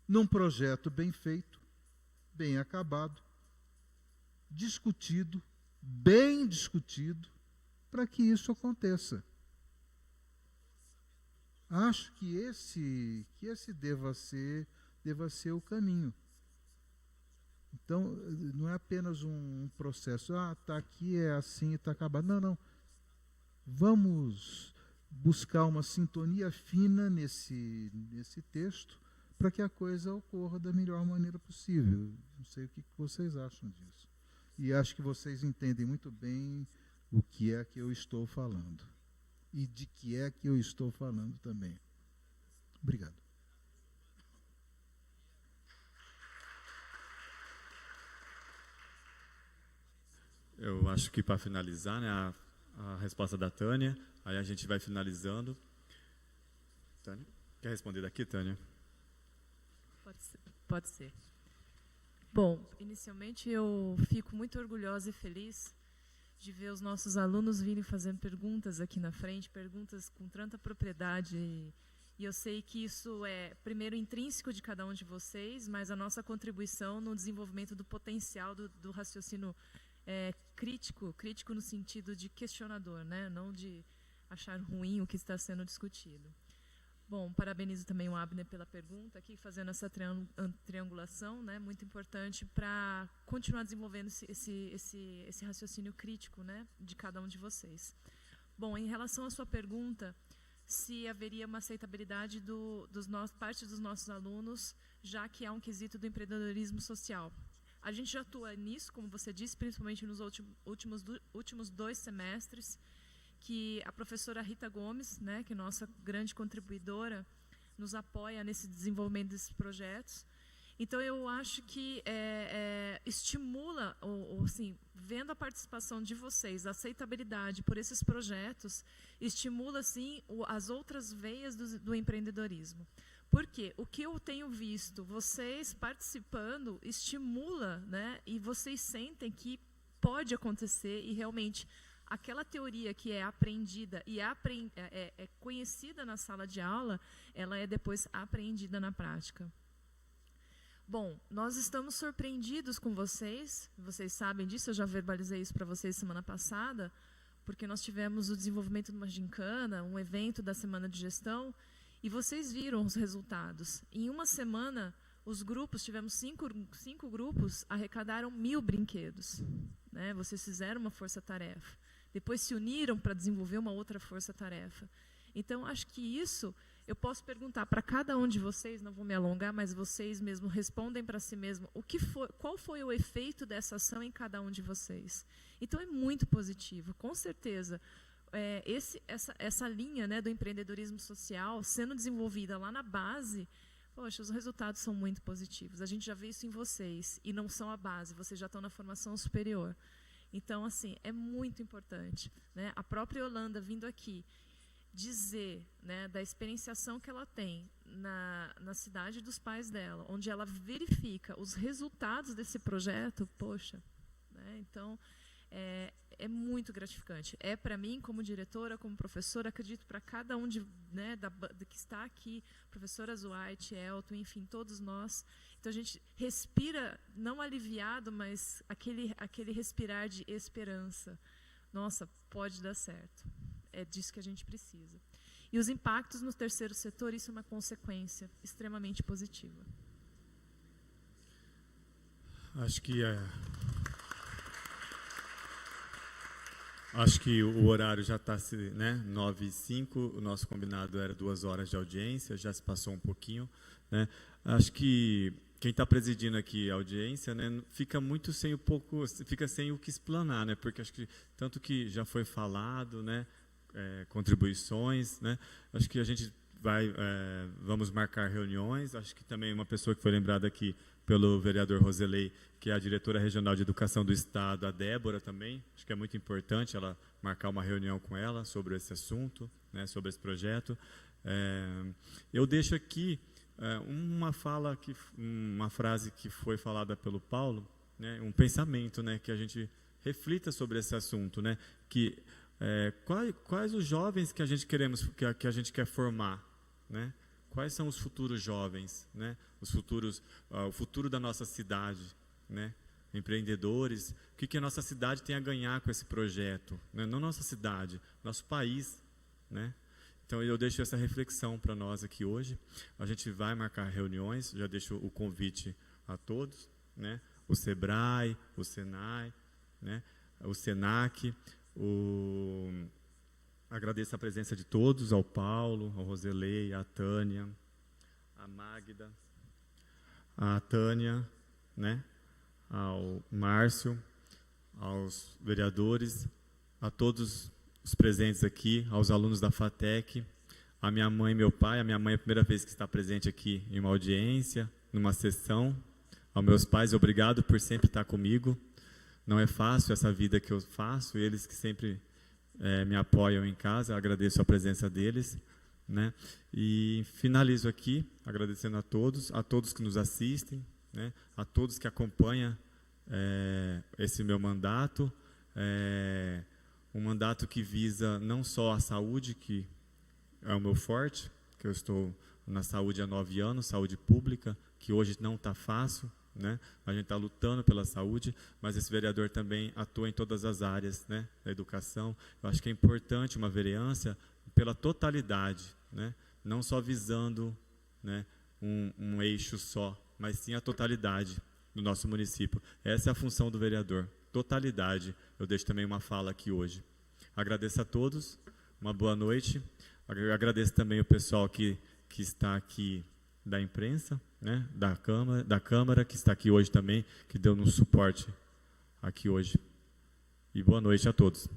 Num projeto bem feito, bem acabado, discutido, bem discutido, para que isso aconteça. Acho que esse deva ser o caminho. Então, não é apenas um processo, está aqui, é assim, está acabado. Não, não. Vamos buscar uma sintonia fina nesse texto para que a coisa ocorra da melhor maneira possível. Não sei o que vocês acham disso. E acho que vocês entendem muito bem o que é que eu estou falando. E de que é que eu estou falando também. Obrigado. Eu acho que para finalizar, né, a resposta da Tânia, aí a gente vai finalizando. Tânia, quer responder daqui, Tânia? Pode ser. Bom, inicialmente eu fico muito orgulhosa e feliz de ver os nossos alunos virem fazendo perguntas aqui na frente, perguntas com tanta propriedade. E eu sei que isso é, primeiro, intrínseco de cada um de vocês, mas a nossa contribuição no desenvolvimento do potencial do raciocínio crítico no sentido de questionador, né? Não de achar ruim o que está sendo discutido. Bom, parabenizo também o Abner pela pergunta aqui, fazendo essa triangulação, né, muito importante para continuar desenvolvendo esse raciocínio crítico, né, de cada um de vocês. Bom, em relação à sua pergunta, se haveria uma aceitabilidade parte dos nossos alunos, já que há um quesito do empreendedorismo social. A gente já atua nisso, como você disse, principalmente nos últimos 2 semestres, que a professora Rita Gomes, né, que é nossa grande contribuidora, nos apoia nesse desenvolvimento desses projetos. Então, eu acho que estimula, assim, vendo a participação de vocês, a aceitabilidade por esses projetos, estimula, sim, as outras veias do empreendedorismo. Por quê? O que eu tenho visto, vocês participando, estimula, né, e vocês sentem que pode acontecer e realmente aquela teoria que é aprendida e é conhecida na sala de aula, ela é depois apreendida na prática. Bom, nós estamos surpreendidos com vocês sabem disso, eu já verbalizei isso para vocês semana passada, porque nós tivemos o desenvolvimento de uma gincana, um evento da Semana de Gestão, e vocês viram os resultados. Em uma semana, os grupos, tivemos 5 grupos, arrecadaram 1000 brinquedos. Né? Vocês fizeram uma força-tarefa. Depois se uniram para desenvolver uma outra força-tarefa. Então, acho que isso, eu posso perguntar para cada um de vocês, não vou me alongar, mas vocês mesmos respondem para si mesmos qual foi o efeito dessa ação em cada um de vocês. Então, é muito positivo, com certeza. Essa linha, né, do empreendedorismo social sendo desenvolvida lá na base, poxa, os resultados são muito positivos. A gente já vê isso em vocês, e não são a base, vocês já estão na formação superior. Então, assim, é muito importante, né? A própria Yolanda vindo aqui dizer, né, da experienciação que ela tem na cidade dos pais dela, onde ela verifica os resultados desse projeto, poxa, né? Então, é muito gratificante. É para mim, como diretora, como professora, acredito para cada um que está aqui, professora White, Elton, enfim, todos nós. Então, a gente respira, não aliviado, mas aquele respirar de esperança. Nossa, pode dar certo. É disso que a gente precisa. E os impactos no terceiro setor, isso é uma consequência extremamente positiva. Acho que o horário já está, né, 9h05, o nosso combinado era 2 horas de audiência, já se passou um pouquinho, né? Acho que quem está presidindo aqui a audiência, né, fica sem o que explanar, né? Porque acho que tanto que já foi falado, né, contribuições, né? Acho que a gente vamos marcar reuniões. Acho que também uma pessoa que foi lembrada aqui pelo vereador Roselei, que é a diretora regional de educação do Estado, a Débora também. Acho que é muito importante ela marcar uma reunião com ela sobre esse assunto, né, sobre esse projeto. Eu deixo aqui uma frase que foi falada pelo Paulo, né, um pensamento, né, que a gente reflita sobre esse assunto, né, que quais os jovens que a gente que a gente quer formar, né? Quais são os futuros jovens, né? O futuro da nossa cidade, né? Empreendedores, o que a nossa cidade tem a ganhar com esse projeto, né? Não nossa cidade, nosso país, né? Então eu deixo essa reflexão para nós aqui hoje. A gente vai marcar reuniões, já deixo o convite a todos, né? o SEBRAE, o SENAI, né, o SENAC. Agradeço a presença de todos, ao Paulo, ao Roselei, à Tânia, à Magda, à Tânia, né, ao Márcio, aos vereadores, a todos os presentes aqui, aos alunos da FATEC, a minha mãe e meu pai. A minha mãe é a primeira vez que está presente aqui em uma audiência, numa sessão. Aos meus pais, obrigado por sempre estar comigo. Não é fácil essa vida que eu faço, eles que sempre me apoiam em casa, agradeço a presença deles, né? E finalizo aqui agradecendo a todos que nos assistem, né? A todos que acompanham esse meu mandato, um mandato que visa não só a saúde, que é o meu forte, que eu estou na saúde há 9 anos, saúde pública, que hoje não está fácil, né? A gente está lutando pela saúde, mas esse vereador também atua em todas as áreas, né, da educação. Eu acho que é importante uma vereança pela totalidade, né? Não só visando, né, um eixo só, mas sim a totalidade do nosso município. Essa é a função do vereador, totalidade. Eu deixo também uma fala aqui hoje. Agradeço a todos, uma boa noite. Agradeço também o pessoal que está aqui da imprensa, né, da Câmara, que está aqui hoje também, que deu um suporte aqui hoje. E boa noite a todos.